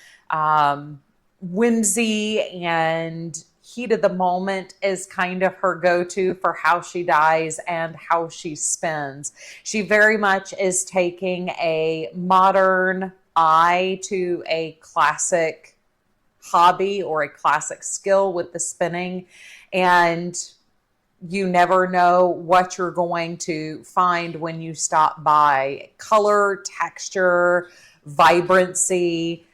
A: whimsy and heat of the moment is kind of her go-to for how she dyes and how she spins. She very much is taking a modern eye to a classic hobby or a classic skill with the spinning, and you never know what you're going to find when you stop by. Color, texture, vibrancy,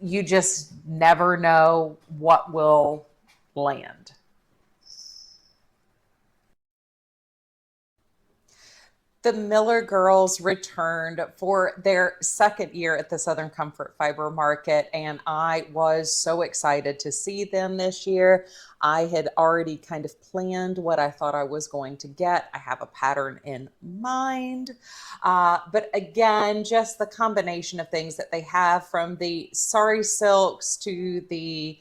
A: you just never know what will land. The Miller girls returned for their second year at the Southern Comfort Fiber Market, and I was so excited to see them this year. I had already kind of planned what I thought I was going to get. I have a pattern in mind, but again, just the combination of things that they have, from the sari silks to the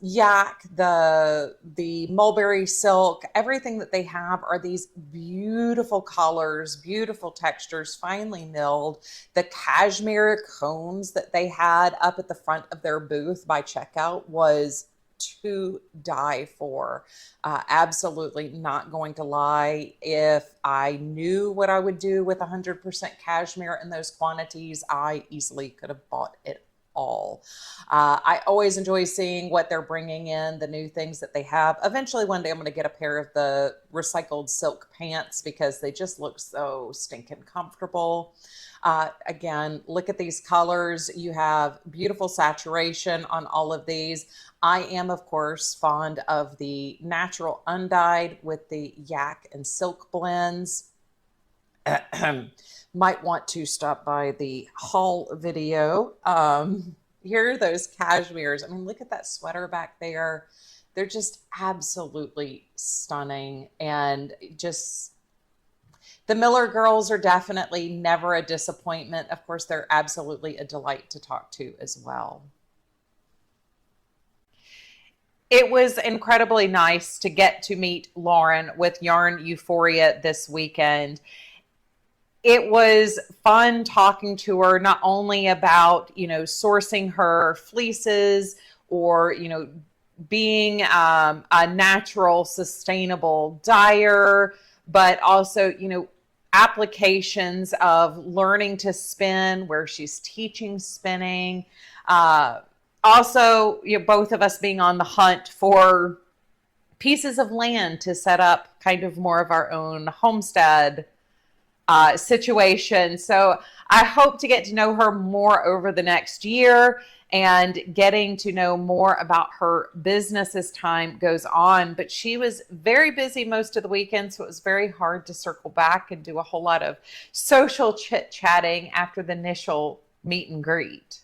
A: yak, the mulberry silk, everything that they have are these beautiful colors, beautiful textures, finely milled. The cashmere combs that they had up at the front of their booth by checkout was to die for. Absolutely not going to lie. If I knew what I would do with 100% cashmere in those quantities, I easily could have bought it all. I always enjoy seeing what they're bringing in, the new things that they have. Eventually one day I'm going to get a pair of the recycled silk pants because they just look so stinking comfortable. Again, look at these colors. You have beautiful saturation on all of these. I am, of course, fond of the natural undyed with the yak and silk blends. Might want to stop by the haul video. Here are those cashmeres. I mean, look at that sweater back there. They're just absolutely stunning, and just the Miller girls are definitely never a disappointment. Of course, they're absolutely a delight to talk to as well. It was incredibly nice to get to meet Lauren with Yarn Euphoria this weekend. It was fun talking to her, not only about, sourcing her fleeces or, being a natural, sustainable dyer, but also, applications of learning to spin, where she's teaching spinning. Also, both of us being on the hunt for pieces of land to set up kind of more of our own homestead situation. So I hope to get to know her more over the next year and getting to know more about her business as time goes on. But she was very busy most of the weekend, so it was very hard to circle back and do a whole lot of social chit-chatting after the initial meet and greet.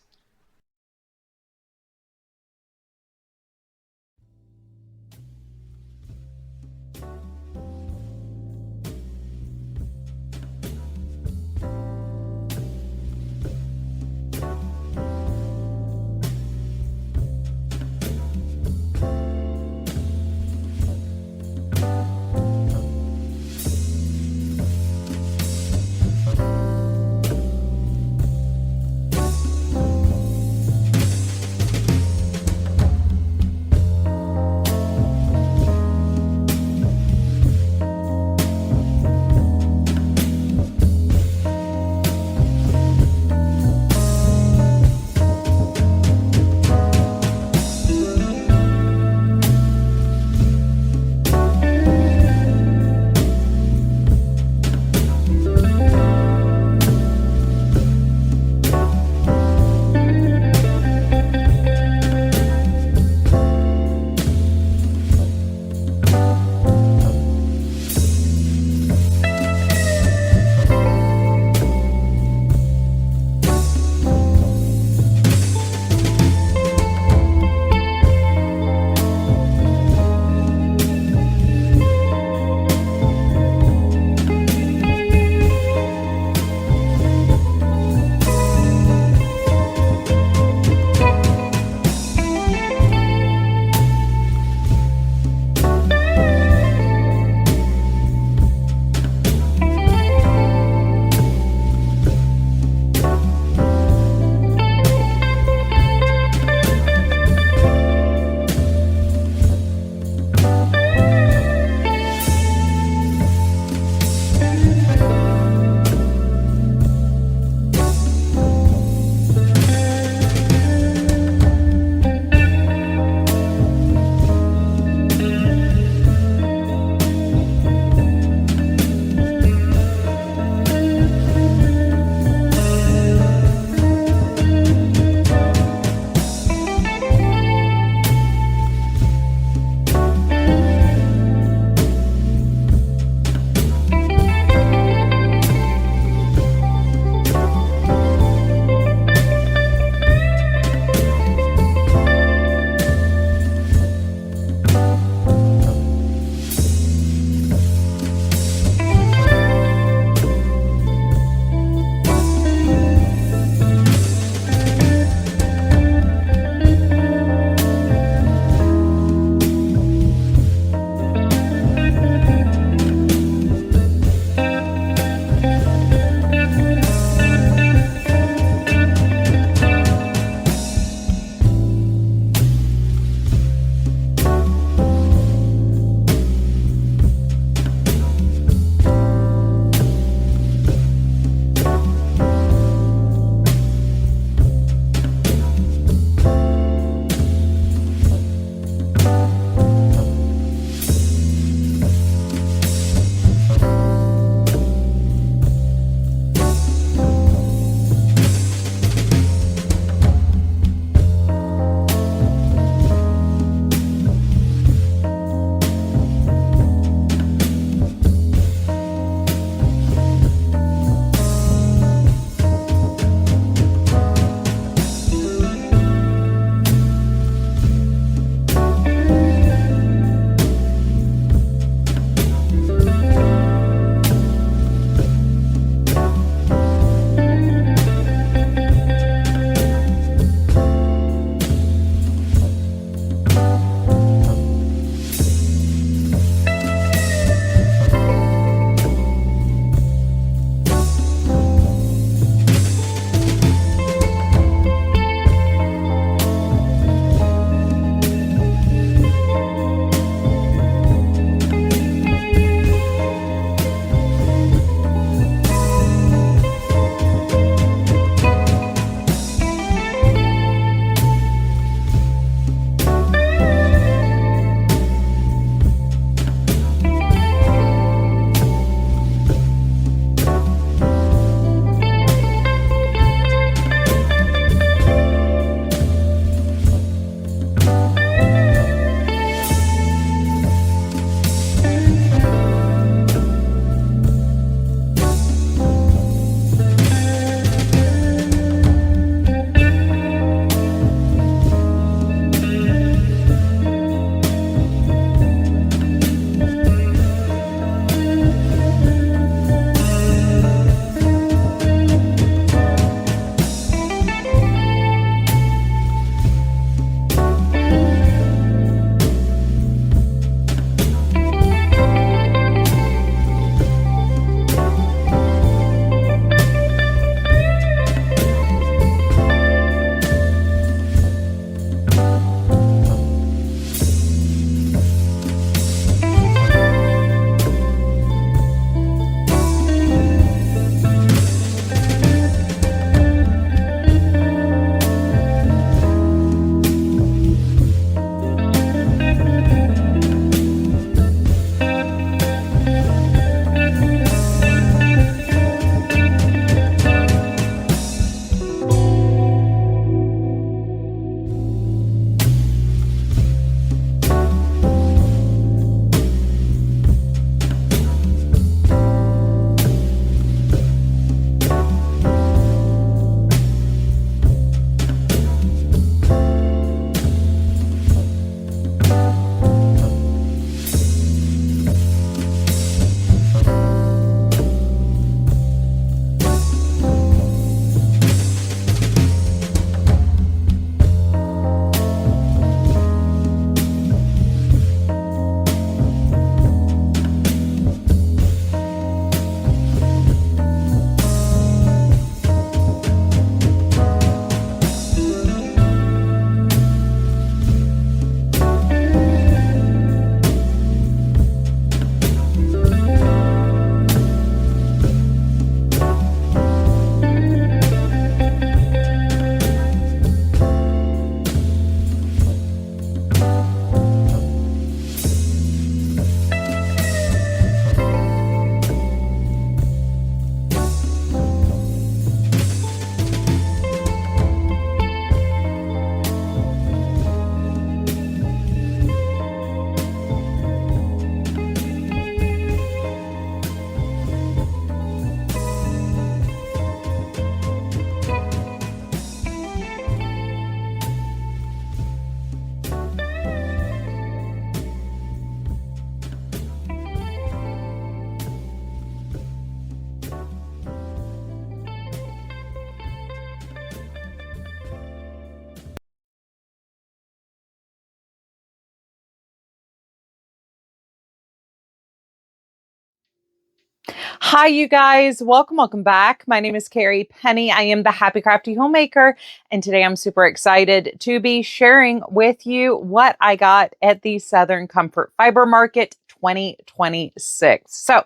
A: Hi, you guys. Welcome back. My name is Carrie Penny. I am the Happy Crafty Homemaker, and today I'm super excited to be sharing with you what I got at the Southern Comfort Fiber Market 2026. So,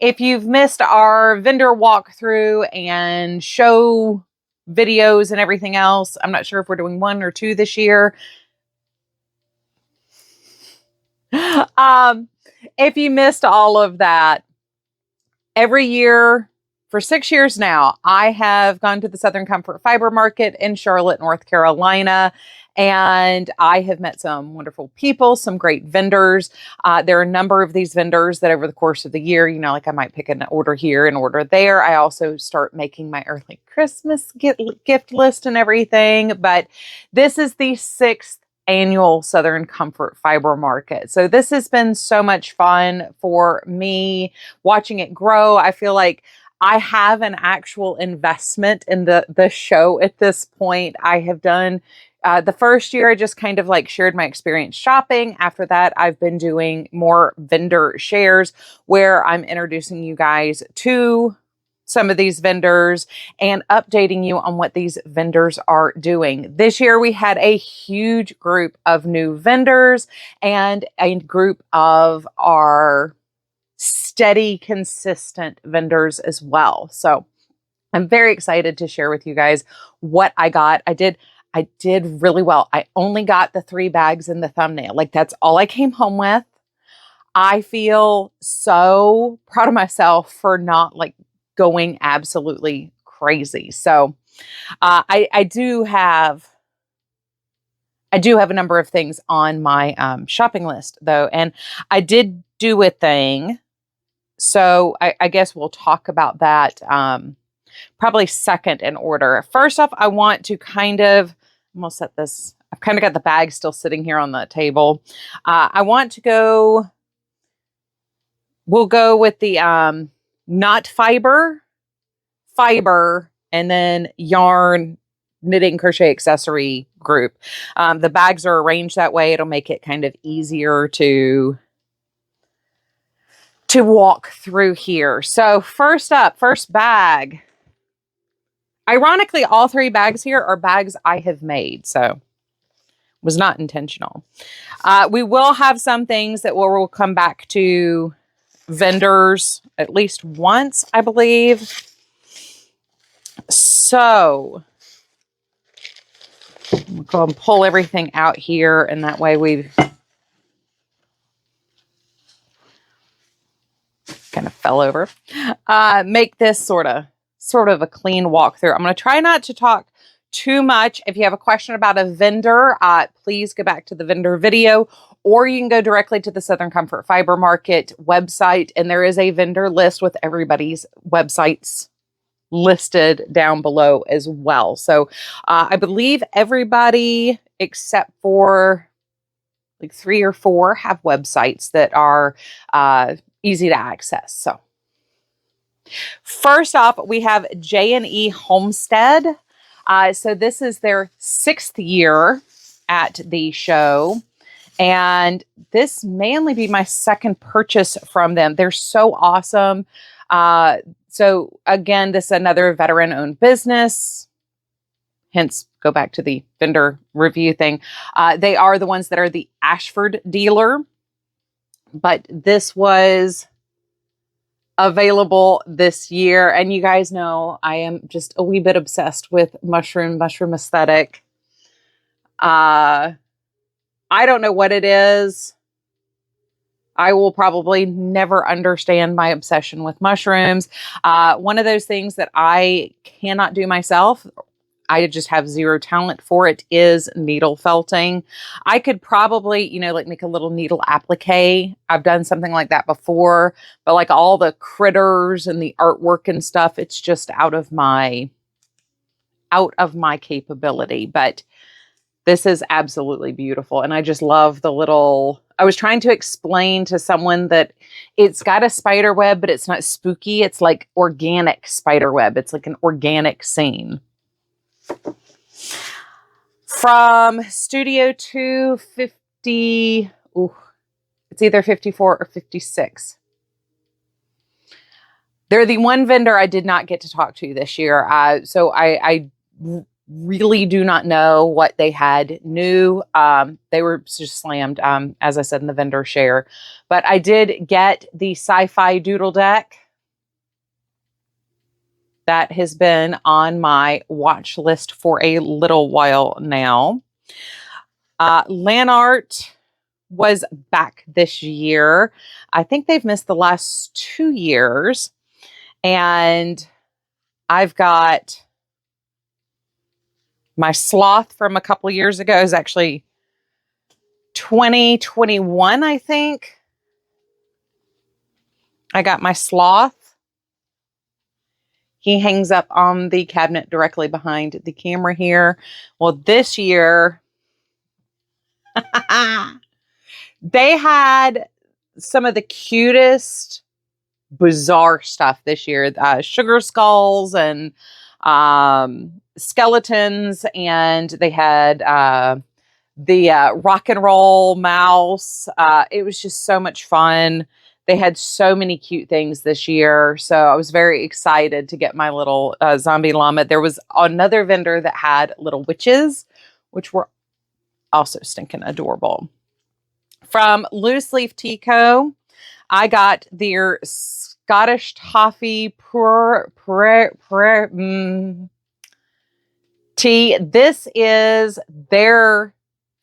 A: if you've missed our vendor walkthrough and show videos and everything else, I'm not sure if we're doing 1 or 2 this year. If you missed all of that, every year for 6 years now, I have gone to the Southern Comfort Fiber Market in Charlotte, North Carolina, and I have met some wonderful people, some great vendors. There are a number of these vendors that over the course of the year, like I might pick an order here and order there. I also start making my early Christmas gift list and everything, but this is the 6th annual Southern Comfort Fiber Market. So this has been so much fun for me watching it grow. I feel like I have an actual investment in the show at this point. I have done the first year, I just kind of like shared my experience shopping. After that, I've been doing more vendor shares where I'm introducing you guys to some of these vendors and updating you on what these vendors are doing. This year, we had a huge group of new vendors and a group of our steady, consistent vendors as well. So I'm very excited to share with you guys what I got. I did really well. I only got the 3 bags in the thumbnail. Like that's all I came home with. I feel so proud of myself for not like going absolutely crazy. So I do have a number of things on my shopping list though, and I did do a thing. So I guess we'll talk about that probably second in order. First off, I want to I'm gonna set this. I've kind of got the bag still sitting here on the table. We'll go with the knot fiber, and then yarn knitting crochet accessory group. The bags are arranged that way. It'll make it kind of easier to walk through here. So first bag. Ironically, all 3 bags here are bags I have made, so was not intentional. We will have some things that we'll come back to vendors at least once, I believe. So we'll go and pull everything out here, and that way we've kind of fell over. Make this sort of a clean walkthrough. I'm going to try not to talk too much. If you have a question about a vendor, please go back to the vendor video, or you can go directly to the Southern Comfort Fiber Market website, and there is a vendor list with everybody's websites listed down below as well. So I believe everybody except for like 3 or 4 have websites that are easy to access. So first off, we have J&E Homestead. So this is their 6th year at the show. And this may only be my second purchase from them. They're so awesome. So again, this is another veteran-owned business. Hence, go back to the vendor review thing. They are the ones that are the Ashford dealer. But this was available this year. And you guys know I am just a wee bit obsessed with mushroom aesthetic. I don't know what it is. I will probably never understand my obsession with mushrooms. One of those things that I cannot do myself, I just have zero talent for it, is needle felting. I could probably, like make a little needle applique. I've done something like that before, but like all the critters and the artwork and stuff, it's just out of my capability. But this is absolutely beautiful. And I just love I was trying to explain to someone that it's got a spider web, but it's not spooky. It's like organic spider web. It's like an organic scene. From Studio 250, it's either 54 or 56. They're the one vendor I did not get to talk to this year. So I really do not know what they had new. They were just slammed, as I said in the vendor share. But I did get the sci-fi doodle deck. That has been on my watch list for a little while now. Lanart was back this year. I think they've missed the last 2 years. And I've got my sloth from a couple of years ago. Is actually 2021, I think. I got my sloth. He hangs up on the cabinet directly behind the camera here. Well, this year, they had some of the cutest, bizarre stuff this year. Sugar skulls and skeletons. And they had the rock and roll mouse. It was just so much fun. They had so many cute things this year. So I was very excited to get my little zombie llama. There was another vendor that had little witches, which were also stinking adorable. From Loose Leaf Tea Co., I got their Scottish Toffee tea. This is their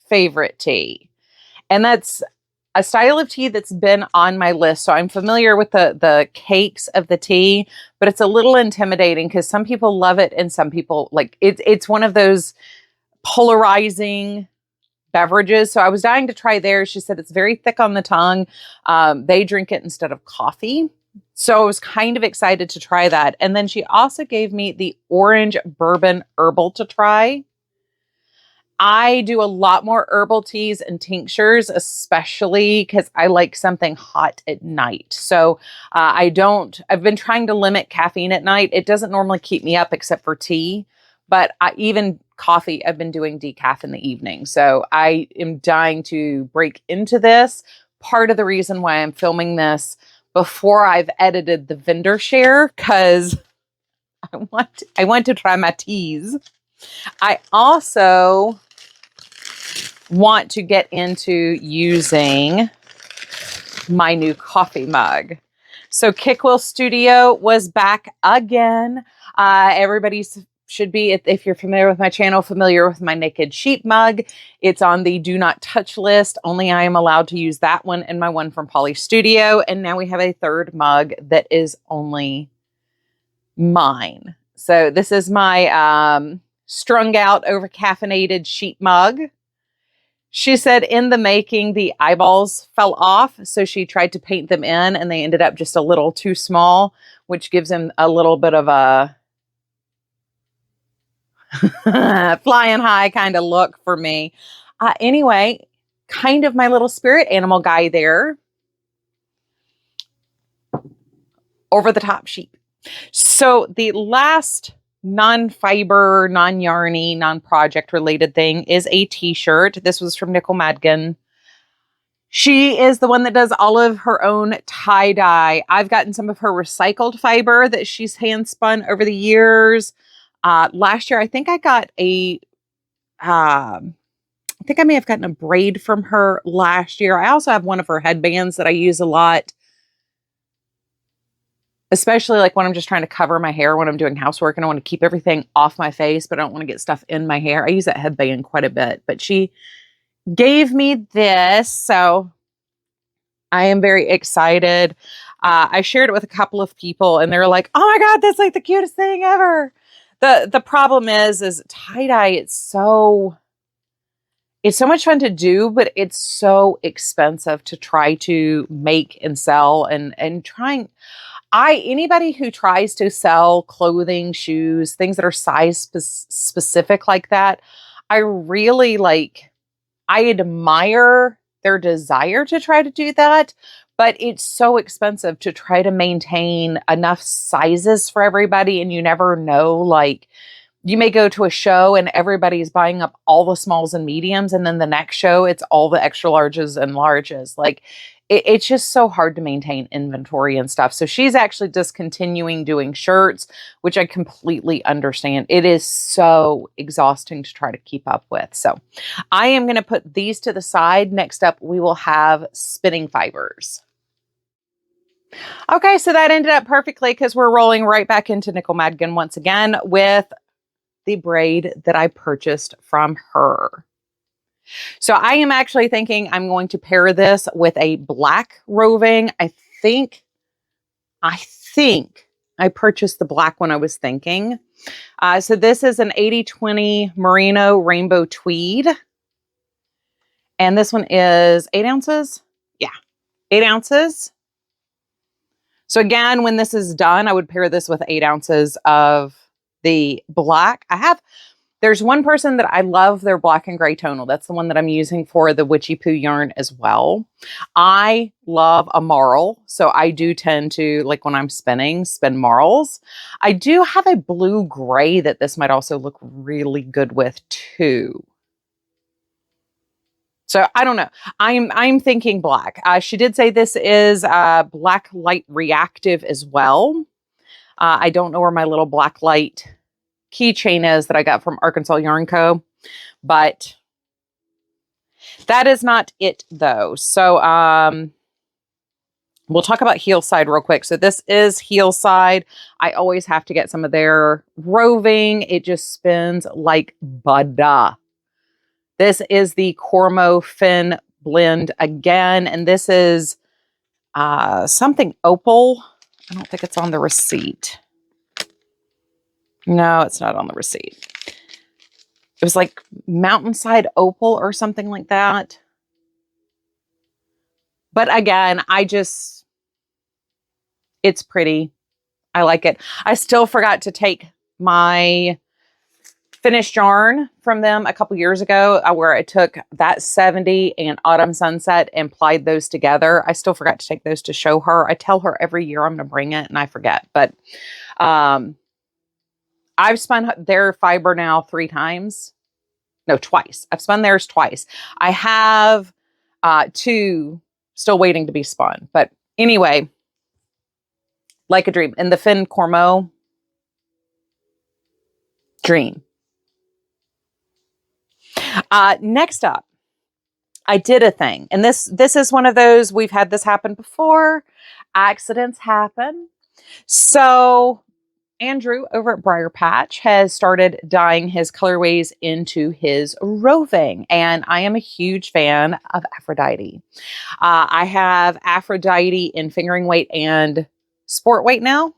A: favorite tea. And that's a style of tea that's been on my list. So I'm familiar with the cakes of the tea, but it's a little intimidating because some people love it and some people like it. It's one of those polarizing beverages. So I was dying to try theirs. She said it's very thick on the tongue. They drink it instead of coffee. So I was kind of excited to try that. And then she also gave me the orange bourbon herbal to try. I do a lot more herbal teas and tinctures, especially because I like something hot at night. So I've been trying to limit caffeine at night. It doesn't normally keep me up except for tea, but even coffee, I've been doing decaf in the evening. So I am dying to break into this. Part of the reason why I'm filming this before I've edited the vendor share, because I want to try my teas. I also want to get into using my new coffee mug. So Kickwheel Studio was back again. Everybody should be, if you're familiar with my channel, familiar with my Naked Sheep mug. It's on the do not touch list. Only I am allowed to use that one and my one from Poly Studio. And now we have a third mug that is only mine. So this is my strung out, over caffeinated sheep mug. She said in the making, the eyeballs fell off. So she tried to paint them in and they ended up just a little too small, which gives them a little bit of a flying high kind of look for me. Anyway, kind of my little spirit animal guy there. Over the top sheep. So the last non-fiber, non-yarny, non-project related thing is a t-shirt. This was from Nicole Madgen. She is the one that does all of her own tie-dye. I've gotten some of her recycled fiber that she's hand spun over the years. Last year, I think I got I think I may have gotten a braid from her last year. I also have one of her headbands that I use a lot, especially like when I'm just trying to cover my hair when I'm doing housework and I want to keep everything off my face, but I don't want to get stuff in my hair. I use that headband quite a bit, but she gave me this. So I am very excited. I shared it with a couple of people and they were like, oh my God, that's like the cutest thing ever. The problem is tie-dye, it's so much fun to do, but it's so expensive to try to make and sell and anybody who tries to sell clothing, shoes, things that are size specific like that, I admire their desire to try to do that, but it's so expensive to try to maintain enough sizes for everybody. And you never know, like you may go to a show and everybody's buying up all the smalls and mediums. And then the next show, it's all the extra larges and larges. Like it's just so hard to maintain inventory and stuff. So she's actually discontinuing doing shirts, which I completely understand. It is so exhausting to try to keep up with. So I am going to put these to the side. Next up, we will have spinning fibers. Okay, so that ended up perfectly because we're rolling right back into Nickel Madigan once again with the braid that I purchased from her. So I am actually thinking I'm going to pair this with a black roving. I think I purchased the black one I was thinking. So this is an 80/20 Merino rainbow tweed. And this one is 8 ounces. Yeah, 8 ounces. So again, when this is done, I would pair this with 8 ounces of the black. There's one person that I love their black and gray tonal. That's the one that I'm using for the Witchy Poo yarn as well. I love a marl. So I do tend to, like when I'm spin marls. I do have a blue gray that this might also look really good with too. So I don't know. I'm thinking black. She did say this is black light reactive as well. I don't know where my little black light keychain is that I got from Arkansas Yarn Co. But that is not it though. So we'll talk about heel side real quick. So this is heel side. I always have to get some of their roving. It just spins like butter. This is the Cormo Fin blend again. And this is something opal. I don't think it's on the receipt. No, it's not on the receipt. It was like Mountainside Opal or something like that. But again, it's pretty. I like it. I still forgot to take my finished yarn from them a couple years ago where I took that 70 and Autumn Sunset and plied those together. I still forgot to take those to show her. I tell her every year I'm going to bring it and I forget. But I've spun their fiber now 3 times. No, twice. I've spun theirs twice. I have 2 still waiting to be spun. But anyway, like a dream. And the Fin Cormo, dream. Next up, I did a thing. And this is one of those, we've had this happen before. Accidents happen. So Andrew over at Briar Patch has started dyeing his colorways into his roving. And I am a huge fan of Aphrodite. I have Aphrodite in fingering weight and sport weight now.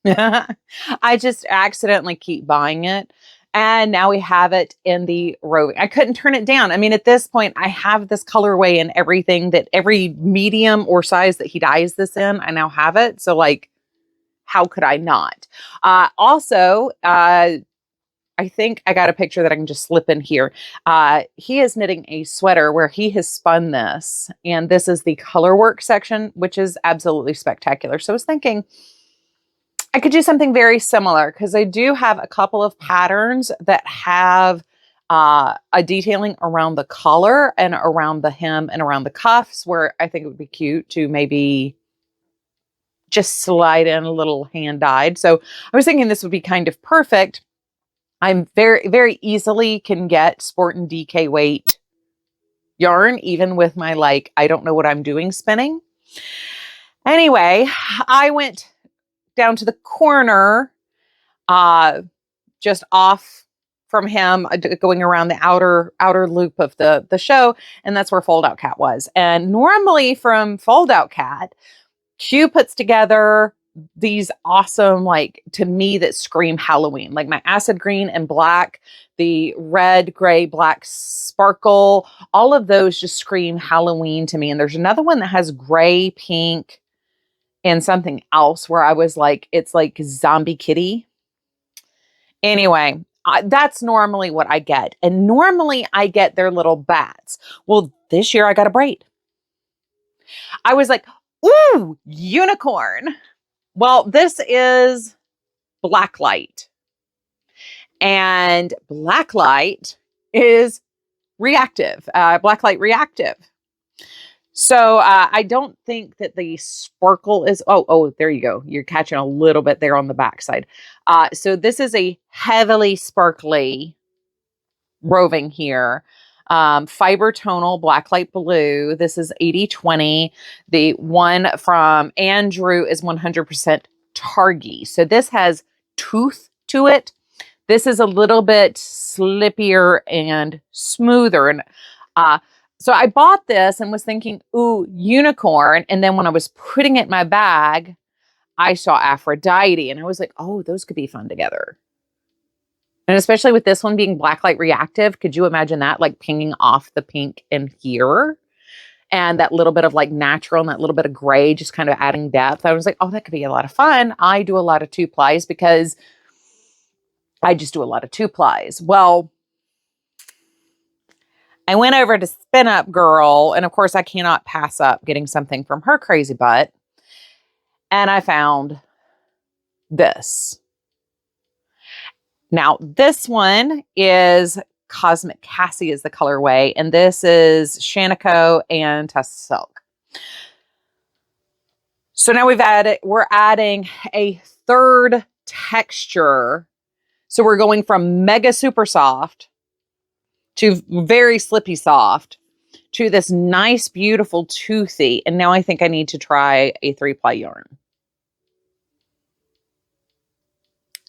A: I just accidentally keep buying it. And now we have it in the roving. I couldn't turn it down. I mean, at this point, I have this colorway in everything that every medium or size that he dyes this in, I now have it. So like, how could I not? Also, I think I got a picture that I can just slip in here. He is knitting a sweater where he has spun this. And this is the color work section, which is absolutely spectacular. So I was thinking I could do something very similar because I do have a couple of patterns that have a detailing around the collar and around the hem and around the cuffs where I think it would be cute to maybe just slide in a little hand dyed. So I was thinking this would be kind of perfect. I'm very, very easily can get sport and DK weight yarn, even with my like, I don't know what I'm doing spinning. Anyway, I went down to the corner, just off from him, going around the outer loop of the show. And that's where Fold Out Cat was. And normally from Fold Out Cat, Q puts together these awesome, like to me that scream Halloween, like my acid green and black, the red, gray, black sparkle, all of those just scream Halloween to me. And there's another one that has gray, pink, and something else where I was like, it's like zombie kitty. Anyway, that's normally what I get. And normally I get their little bats. Well, this year I got a braid. I was like, ooh, unicorn. Well, this is black light. And blacklight is reactive, blacklight reactive. So I don't think that the sparkle is, oh, there you go. You're catching a little bit there on the backside. So this is a heavily sparkly roving here. Fiber tonal blacklight blue. This is 80/20. The one from Andrew is 100% targy. So this has tooth to it. This is a little bit slippier and smoother. And so I bought this and was thinking, ooh, unicorn. And then when I was putting it in my bag, I saw Aphrodite. And I was like, oh, those could be fun together. And especially with this one being blacklight reactive, could you imagine that? Like pinging off the pink in here. And that little bit of like natural and that little bit of gray, just kind of adding depth. I was like, oh, that could be a lot of fun. I do a lot of 2-plies because I just do a lot of 2-plies. Well, I went over to Spin Up Girl, and of course I cannot pass up getting something from her crazy butt. And I found this. Now, this one is Cosmic Cassie is the colorway, and this is Shanico and Tussle Silk. So now we're adding a third texture. So we're going from mega super soft to very slippy soft to this nice, beautiful toothy. And now I think I need to try a 3-ply yarn.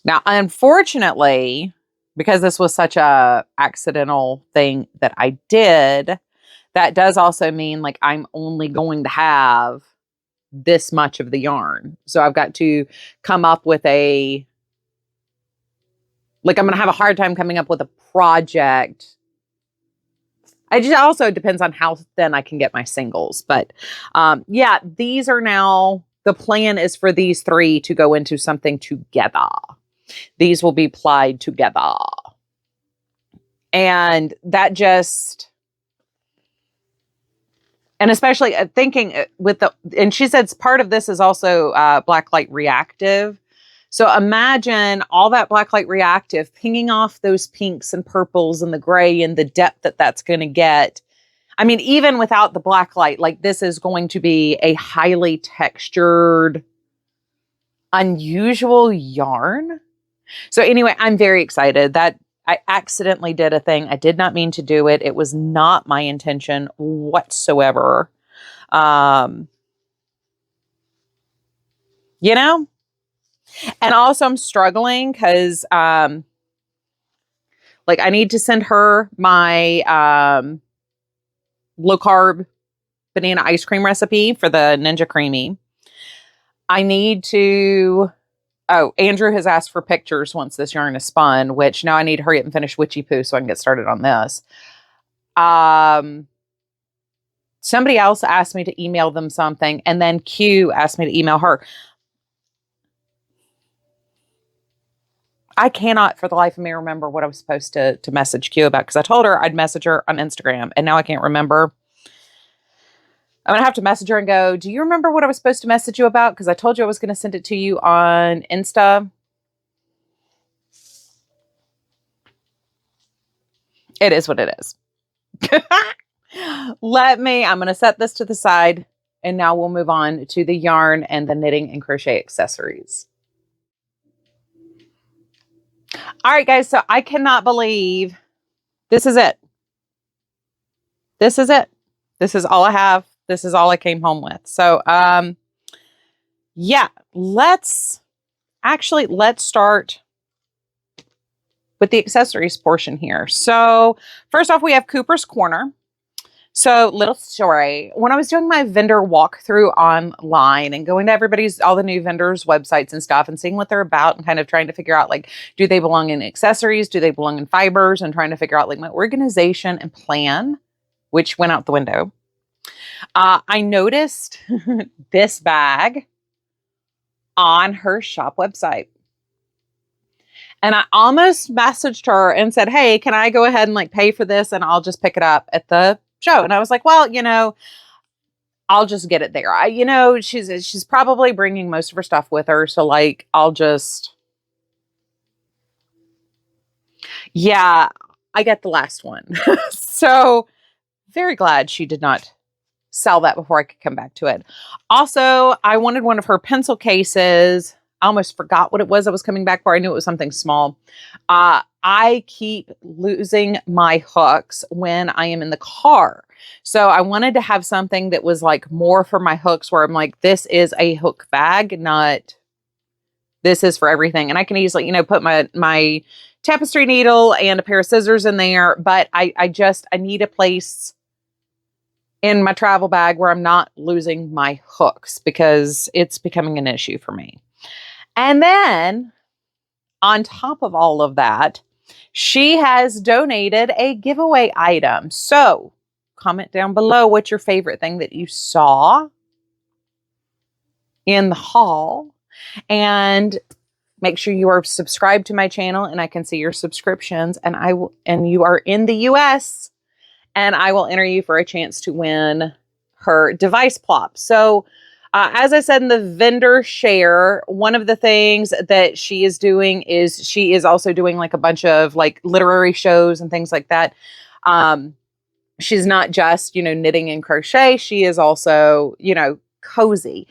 A: Now, unfortunately, because this was such a accidental thing that I did, that does also mean like I'm only going to have this much of the yarn. So I've got to come up with I'm going to have a hard time coming up with a project. It just also depends on how thin I can get my singles. But yeah, these are now, the plan is for these 3 to go into something together. These will be plied together. And that just, and especially thinking with and she said part of this is also blacklight reactive. So imagine all that blacklight reactive pinging off those pinks and purples and the gray and the depth that that's going to get. I mean, even without the blacklight, like this is going to be a highly textured, unusual yarn. So anyway, I'm very excited that I accidentally did a thing. I did not mean to do it. It was not my intention whatsoever. You know? And also I'm struggling because like I need to send her my low carb banana ice cream recipe for the Ninja Creamy. I need to, Andrew has asked for pictures once this yarn is spun, which now I need to hurry up and finish Witchy Poo so I can get started on this. Somebody else asked me to email them something, and then Q asked me to email her. I cannot for the life of me remember what I was supposed to message Q about, because I told her I'd message her on Instagram, and now I can't remember. I'm going to have to message her and go, do you remember what I was supposed to message you about? Because I told you I was going to send it to you on Insta. It is what it is. I'm going to set this to the side, and now we'll move on to the yarn and the knitting and crochet accessories. All right, guys. So I cannot believe this is it. This is it. This is all I have. This is all I came home with. So, yeah, let's start with the accessories portion here. So first off, we have Cooper's Corner. So little story, when I was doing my vendor walkthrough online and going to all the new vendors' websites and stuff and seeing what they're about and kind of trying to figure out, like, do they belong in accessories? Do they belong in fibers? And trying to figure out like my organization and plan, which went out the window. I noticed this bag on her shop website. And I almost messaged her and said, hey, can I go ahead and like pay for this and I'll just pick it up at the show? And I was like, well, I'll just get it there. She's probably bringing most of her stuff with her. So like, I'll just Yeah, I got the last one. So very glad she did not sell that before I could come back to it. Also, I wanted one of her pencil cases. I almost forgot what it was I was coming back for. I knew it was something small. I keep losing my hooks when I am in the car. So I wanted to have something that was like more for my hooks where I'm like, this is a hook bag, not this is for everything. And I can easily, put my tapestry needle and a pair of scissors in there. But I need a place in my travel bag where I'm not losing my hooks because it's becoming an issue for me. And then on top of all of that, she has donated a giveaway item. So comment down below what's your favorite thing that you saw in the haul, and make sure you are subscribed to my channel and I can see your subscriptions, and you are in the US, and I will enter you for a chance to win her device plop. So as I said in the vendor share, one of the things that she is doing is she is also doing like a bunch of like literary shows and things like that. She's not just, knitting and crochet. She is also, cozy,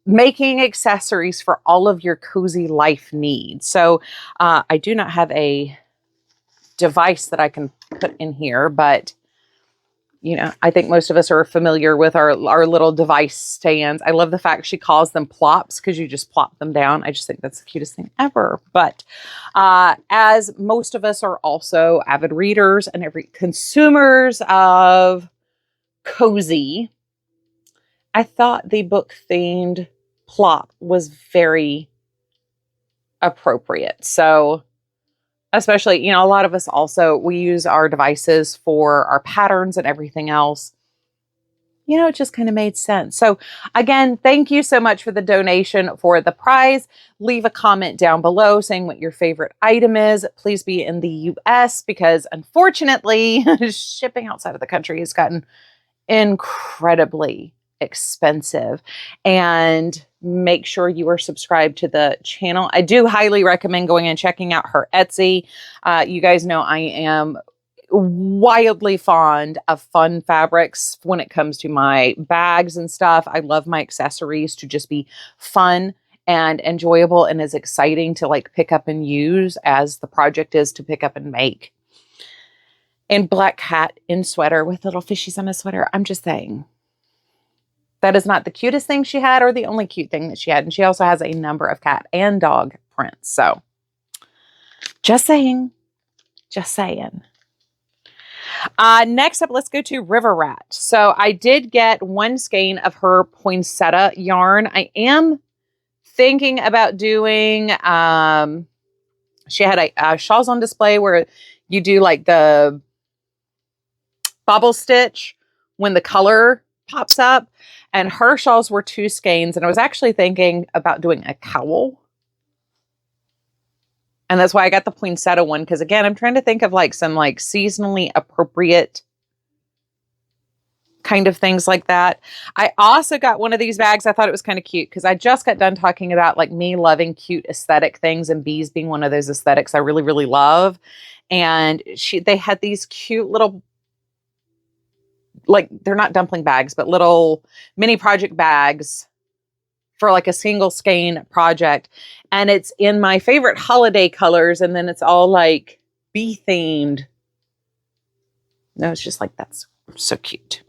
A: making accessories for all of your cozy life needs. So I do not have a device that I can put in here, but I think most of us are familiar with our little device stands. I love the fact she calls them plops because you just plop them down. I just think that's the cutest thing ever. But as most of us are also avid readers and consumers of cozy, I thought the book themed plop was very appropriate. So especially, a lot of us also, we use our devices for our patterns and everything else. It just kind of made sense. So again, thank you so much for the donation for the prize. Leave a comment down below saying what your favorite item is. Please be in the US because unfortunately, shipping outside of the country has gotten incredibly expensive. And make sure you are subscribed to the channel. I do highly recommend going and checking out her Etsy. You guys know I am wildly fond of fun fabrics when it comes to my bags and stuff. I love my accessories to just be fun and enjoyable and as exciting to like pick up and use as the project is to pick up and make. And black cat in sweater with little fishies on a sweater. I'm just saying. That is not the cutest thing she had or the only cute thing that she had. And she also has a number of cat and dog prints. So just saying. Just saying. Next up, let's go to River Rat. So I did get one skein of her poinsettia yarn. I am thinking about doing, she had a shawls on display where you do like the bobble stitch when the color pops up. And her shawls were 2 skeins. And I was actually thinking about doing a cowl. And that's why I got the poinsettia one. Because again, I'm trying to think of like some like seasonally appropriate kind of things like that. I also got one of these bags. I thought it was kind of cute because I just got done talking about like me loving cute aesthetic things and bees being one of those aesthetics I really, really love. And they had these cute little, like they're not dumpling bags, but little mini project bags for like a single skein project. And it's in my favorite holiday colors. And then it's all like bee themed. No, it's just like, that's so cute.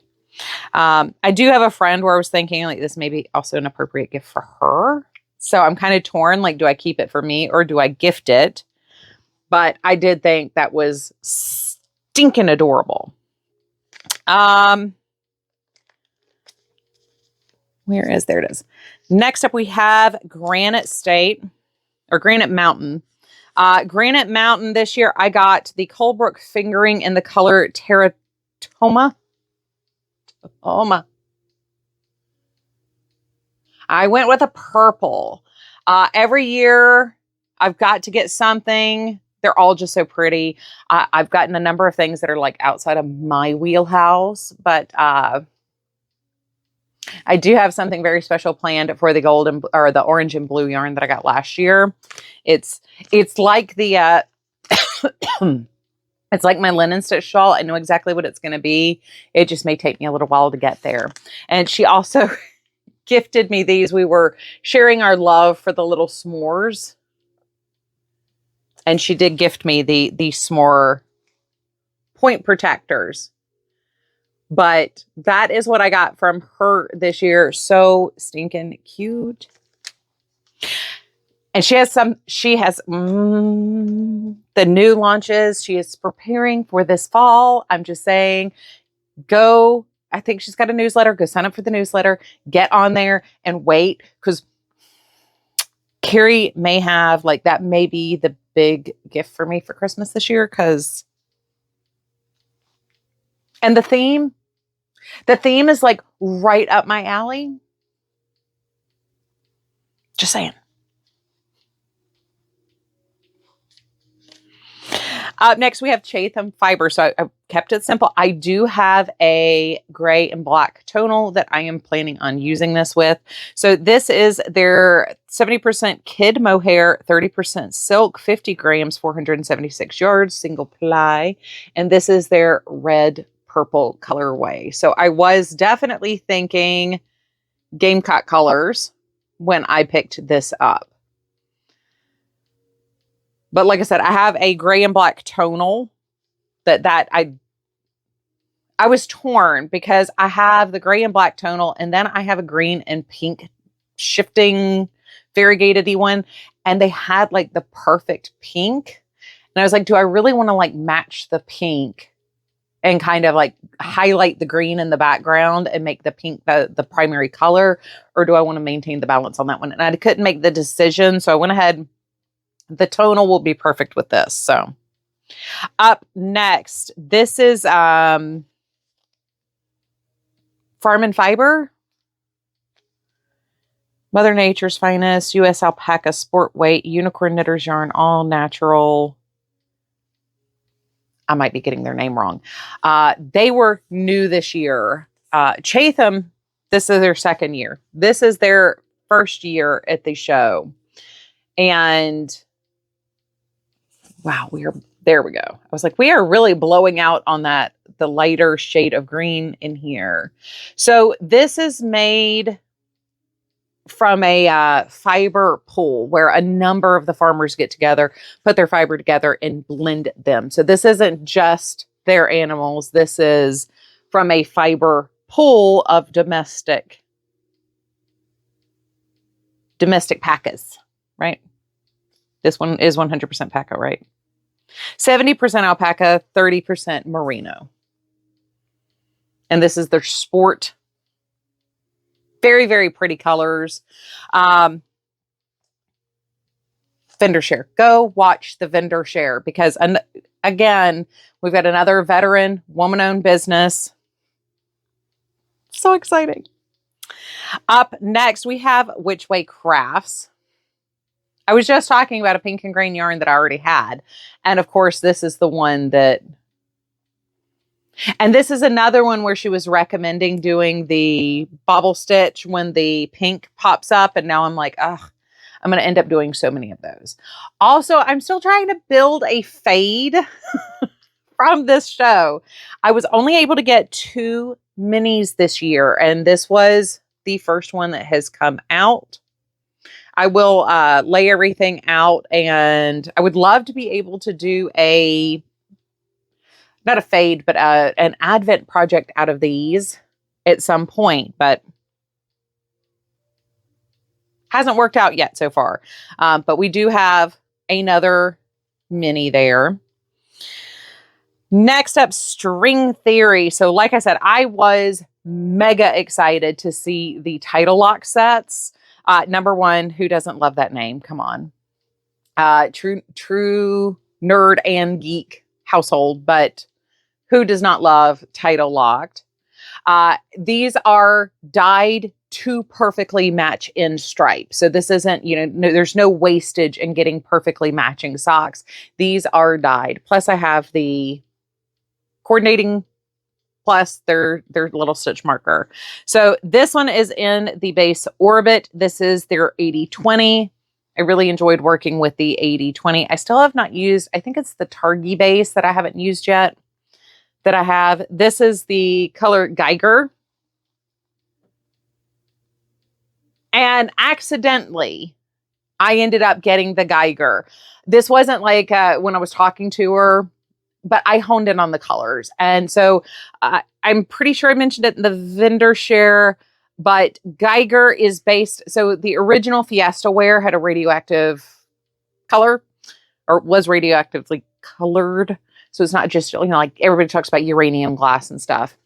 A: I do have a friend where I was thinking like this may be also an appropriate gift for her. So I'm kind of torn. Like, do I keep it for me or do I gift it? But I did think that was stinking adorable. There it is. Next up, we have Granite State or Granite Mountain. Granite Mountain this year, I got the Colebrook fingering in the color Teratoma. I went with a purple. Every year I've got to get something. They're all just so pretty. I've gotten a number of things that are like outside of my wheelhouse, but I do have something very special planned for the the orange and blue yarn that I got last year. It's like the It's like my linen stitch shawl. I know exactly what it's going to be. It just may take me a little while to get there. And she also gifted me these. We were sharing our love for the little s'mores. And she did gift me the s'more point protectors. But that is what I got from her this year. So stinking cute. And she has the new launches she is preparing for this fall. I'm just saying, go. I think she's got a newsletter. Go sign up for the newsletter. Get on there and wait, because Carrie may have, like, that may be the big gift for me for Christmas this year. And the theme is like right up my alley. Just saying. Up next, we have Chatham Fiber. So I kept it simple. I do have a gray and black tonal that I am planning on using this with. So this is their 70% kid mohair, 30% silk, 50 grams, 476 yards, single ply. And this is their red purple colorway. So I was definitely thinking Gamecock colors when I picked this up. But like I said, I have a gray and black tonal that I was torn, because I have the gray and black tonal, and then I have a green and pink shifting variegated-y one, and they had like the perfect pink. And I was like, do I really want to like match the pink and kind of like highlight the green in the background and make the pink the primary color, or do I want to maintain the balance on that one? And I couldn't make the decision, so I went ahead. The tonal will be perfect with this. So up next, this is Farm and Fiber. Mother Nature's Finest, U.S. Alpaca Sport Weight, Unicorn Knitter's Yarn, all natural. I might be getting their name wrong. They were new this year. Chatham, this is their second year. This is their first year at the show. And wow, there we go. I was like, we are really blowing out on the lighter shade of green in here. So this is made from a fiber pool where a number of the farmers get together, put their fiber together and blend them. So this isn't just their animals. This is from a fiber pool of domestic pacas, right? This one is 100% paca, right? 70% alpaca, 30% merino. And this is their sport. Very, very pretty colors. Vendor share. Go watch the vendor share, because again, we've got another veteran woman-owned business. So exciting. Up next, we have Which Way Crafts. I was just talking about a pink and green yarn that I already had. And of course, this is the one and this is another one where she was recommending doing the bobble stitch when the pink pops up. And now I'm like, ugh, I'm going to end up doing so many of those. Also, I'm still trying to build a fade from this show. I was only able to get 2 minis this year, and this was the first one that has come out. I will lay everything out, and I would love to be able to do not a fade, but an advent project out of these at some point, but hasn't worked out yet so far. But we do have another mini there. Next up, String Theory. So like I said, I was mega excited to see the title lock sets. Number one, who doesn't love that name? Come on. True nerd and geek household, but who does not love title locked? These are dyed to perfectly match in stripe. So this isn't, there's no wastage in getting perfectly matching socks. These are dyed. Plus I have the coordinating plus their little stitch marker. So this one is in the base Orbit. This is their 80/20. I really enjoyed working with the 80/20. I still have not used, I think it's the Targi base that I haven't used yet that I have. This is the color Geiger. And accidentally, I ended up getting the Geiger. This wasn't like when I was talking to her, but I honed in on the colors. And so I'm pretty sure I mentioned it in the vendor share, but Geiger is based, so the original Fiesta ware had a radioactive color, or was radioactively colored. So it's not just, like everybody talks about uranium glass and stuff.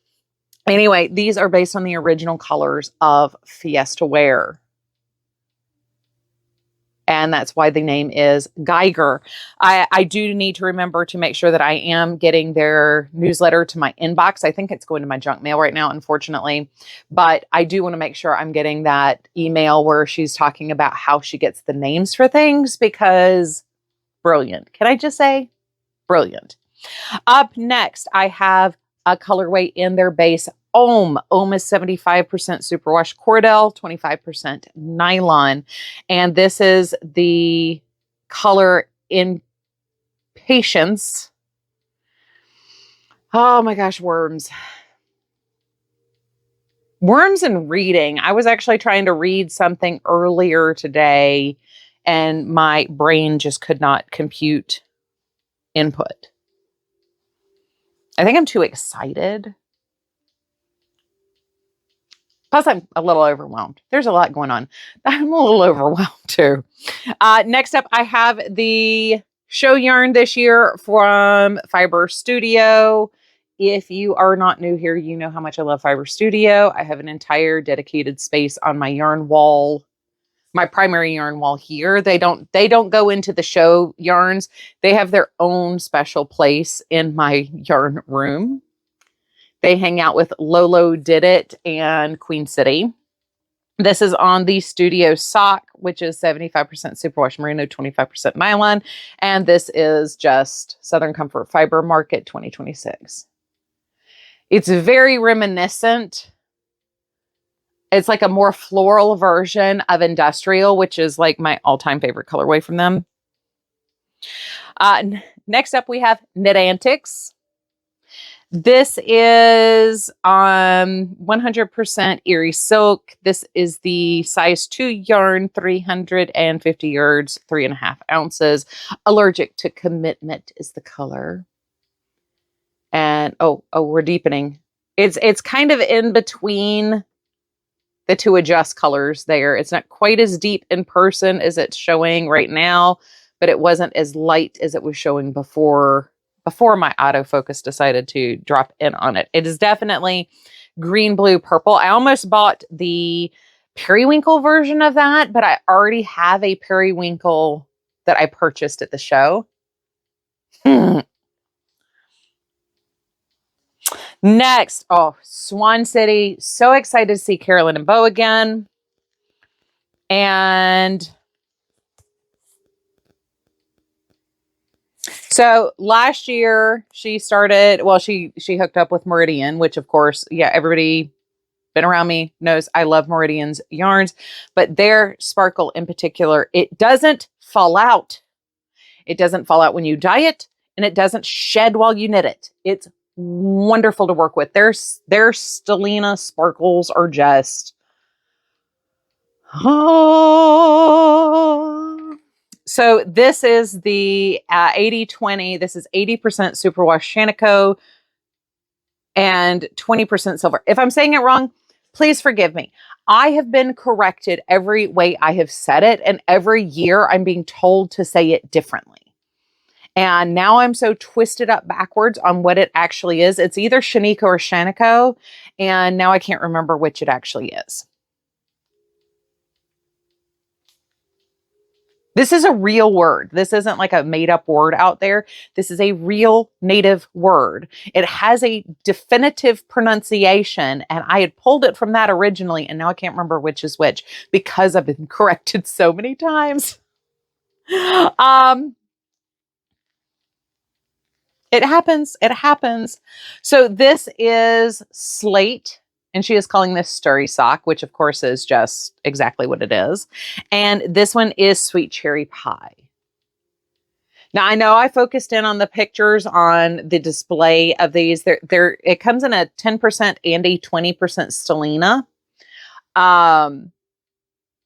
A: Anyway, these are based on the original colors of Fiesta ware. And that's why the name is Geiger. I do need to remember to make sure that I am getting their newsletter to my inbox. I think it's going to my junk mail right now, unfortunately. But I do want to make sure I'm getting that email where she's talking about how she gets the names for things, because brilliant. Can I just say brilliant? Up next, I have a colorway in their base Ohm. Ohm is 75% superwash cordell, 25% nylon. And this is the color Impatience. Oh my gosh, worms. Worms and reading. I was actually trying to read something earlier today and my brain just could not compute input. I think I'm too excited. Plus, I'm a little overwhelmed. There's a lot going on. I'm a little overwhelmed too. Next up, I have the show yarn this year from Fiber Studio. If you are not new here, you know how much I love Fiber Studio. I have an entire dedicated space on my yarn wall, my primary yarn wall here. They don't go into the show yarns. They have their own special place in my yarn room. They hang out with Lolo Did It and Queen City. This is on the Studio Sock, which is 75% superwash merino, 25% nylon. And this is just Southern Comfort Fiber Market 2026. It's very reminiscent. It's like a more floral version of industrial, which is like my all-time favorite colorway from them. Next up, we have Knit Antics. This is 100% Erie Silk. This is the size 2 yarn, 350 yards, 3.5 ounces. Allergic to Commitment is the color. And we're deepening. It's kind of in between the two adjust colors there. It's not quite as deep in person as it's showing right now, but it wasn't as light as it was showing before my autofocus decided to drop in on it. It is definitely green, blue, purple. I almost bought the periwinkle version of that, but I already have a periwinkle that I purchased at the show. Next, Swan City. So excited to see Carolyn and Bo again. And so last year she started, she hooked up with Meridian, which of course, everybody been around me knows I love Meridian's yarns, but their sparkle in particular, it doesn't fall out. It doesn't fall out when you dye it, and it doesn't shed while you knit it. It's wonderful to work with. Their Stellina sparkles are just, So this is the 80/20. This is 80% superwash Shanico and 20% silver. If I'm saying it wrong, please forgive me. I have been corrected every way I have said it, and every year I'm being told to say it differently. And now I'm so twisted up backwards on what it actually is. It's either Shanico or Shanico, and now I can't remember which it actually is. This is a real word. This isn't like a made up word out there. This is a real native word. It has a definitive pronunciation, and I had pulled it from that originally, and now I can't remember which is which because I've been corrected so many times. It happens. It happens. So this is Slate and she is calling this Sturry Sock, which of course is just exactly what it is. And this one is Sweet Cherry Pie. Now, I know I focused in on the pictures on the display of these. It comes in a 10% and a 20% stellina.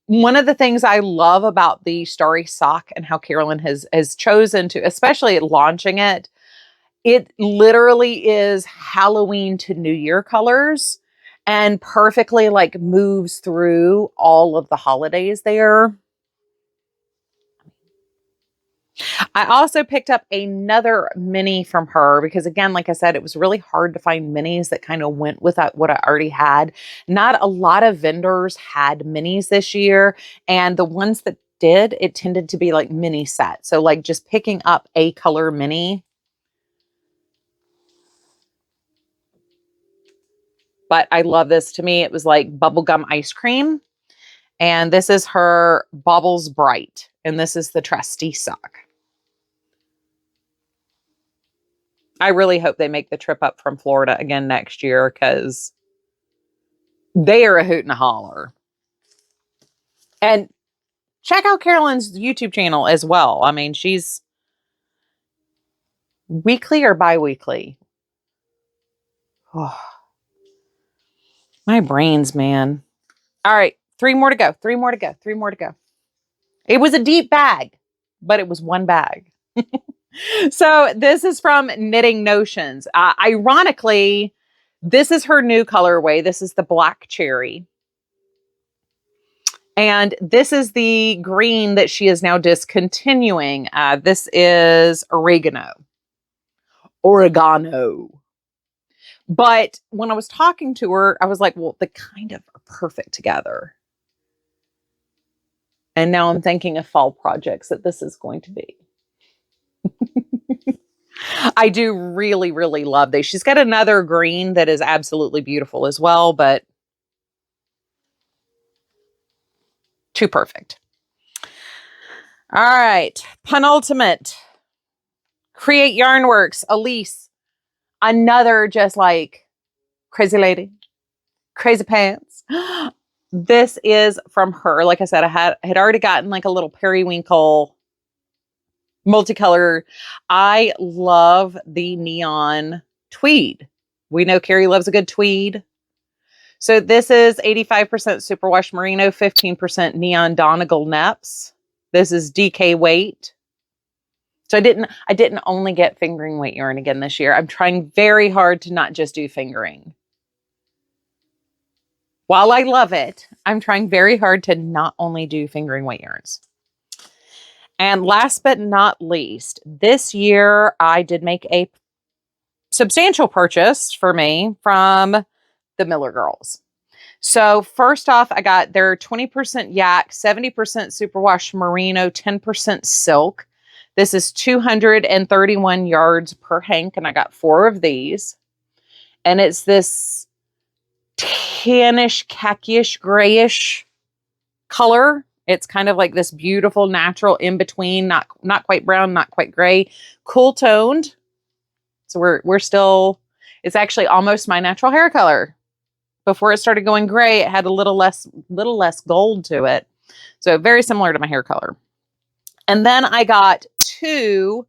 A: One of the things I love about the Starry Sock and how Carolyn has chosen to, especially launching it literally is Halloween to New Year colors and perfectly like moves through all of the holidays there. I also picked up another mini from her because, again, like I said, it was really hard to find minis that kind of went with what I already had. Not a lot of vendors had minis this year, and the ones that did, it tended to be like mini sets. So like just picking up a color mini. But I love this. To me, it was like bubblegum ice cream. And this is her Baubles Bright. And this is the trusty sock. I really hope they make the trip up from Florida again next year because they are a hoot and a holler. And check out Carolyn's YouTube channel as well. I mean, she's weekly or bi-weekly. Oh, my brains, man. All right. 3 more to go. 3 more to go. 3 more to go. It was a deep bag, but it was one bag. So this is from Knitting Notions. Ironically, this is her new colorway. This is the black cherry. And this is the green that she is now discontinuing. This is oregano. But when I was talking to her, I was like, well, they kind of are perfect together. And now I'm thinking of fall projects that this is going to be. I do really, really love these. She's got another green that is absolutely beautiful as well, but too perfect. All right. Penultimate. Create Yarnworks. Elise. Another just like crazy lady. Crazy pants. This is from her. Like I said, I had already gotten like a little periwinkle multicolor. I love the neon tweed. We know Carrie loves a good tweed. So this is 85% superwash merino, 15% neon Donegal neps. This is DK weight. So I didn't only get fingering weight yarn again this year. I'm trying very hard to not just do fingering. While I love it, I'm trying very hard to not only do fingering weight yarns. And last but not least, this year I did make a substantial purchase for me from the Miller Girls. So first off, I got their 20% yak, 70% superwash merino, 10% silk. This is 231 yards per hank, and I got 4 of these. And it's this tannish, khaki-ish, grayish color. It's kind of like this beautiful natural in between, not quite brown, not quite gray, cool toned. So we're still, it's actually almost my natural hair color. Before it started going gray, it had a little less gold to it. So very similar to my hair color. And then I got 2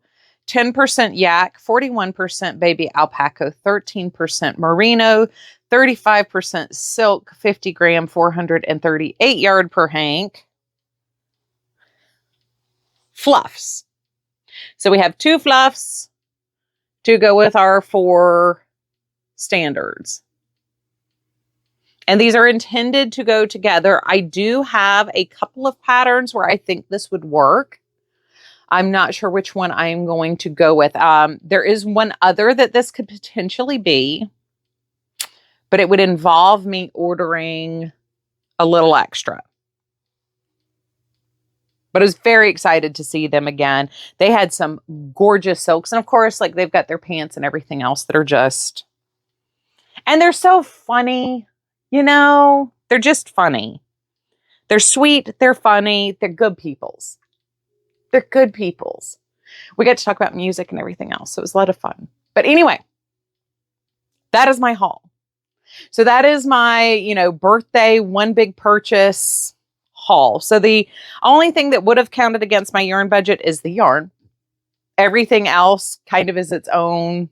A: 10% yak, 41% baby alpaca, 13% merino, 35% silk, 50 gram, 438 yard per hank. Fluffs. So we have 2 fluffs to go with our 4 standards. And these are intended to go together. I do have a couple of patterns where I think this would work. I'm not sure which one I'm going to go with. There is one other that this could potentially be, but it would involve me ordering a little extra. But I was very excited to see them again. They had some gorgeous silks. And of course, like they've got their pants and everything else that are just, and they're so funny, you know, they're just funny. They're sweet. They're funny. They're good peoples. They're good peoples. We got to talk about music and everything else. So it was a lot of fun. But anyway, that is my haul. So that is my, birthday one big purchase haul. So the only thing that would have counted against my yarn budget is the yarn. Everything else kind of is its own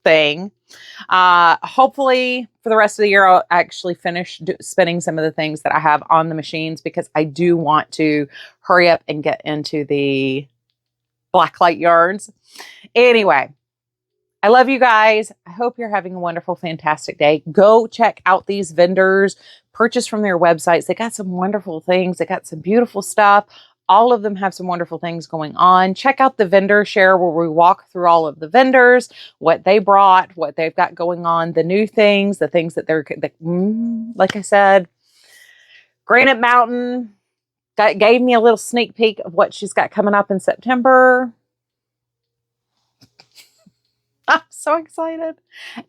A: thing. Hopefully for the rest of the year, I'll actually finish spinning some of the things that I have on the machines, because I do want to hurry up and get into the blacklight yarns. Anyway, I love you guys. I hope you're having a wonderful, fantastic day. Go check out these vendors, purchase from their websites. They got some wonderful things. They got some beautiful stuff. All of them have some wonderful things going on. Check out the vendor share where we walk through all of the vendors, what they brought, what they've got going on, the new things, the things that like I said, Granite Mountain gave me a little sneak peek of what she's got coming up in September. I'm so excited.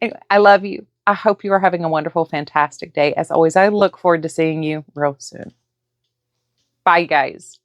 A: Anyway, I love you. I hope you are having a wonderful, fantastic day. As always, I look forward to seeing you real soon. Bye, guys.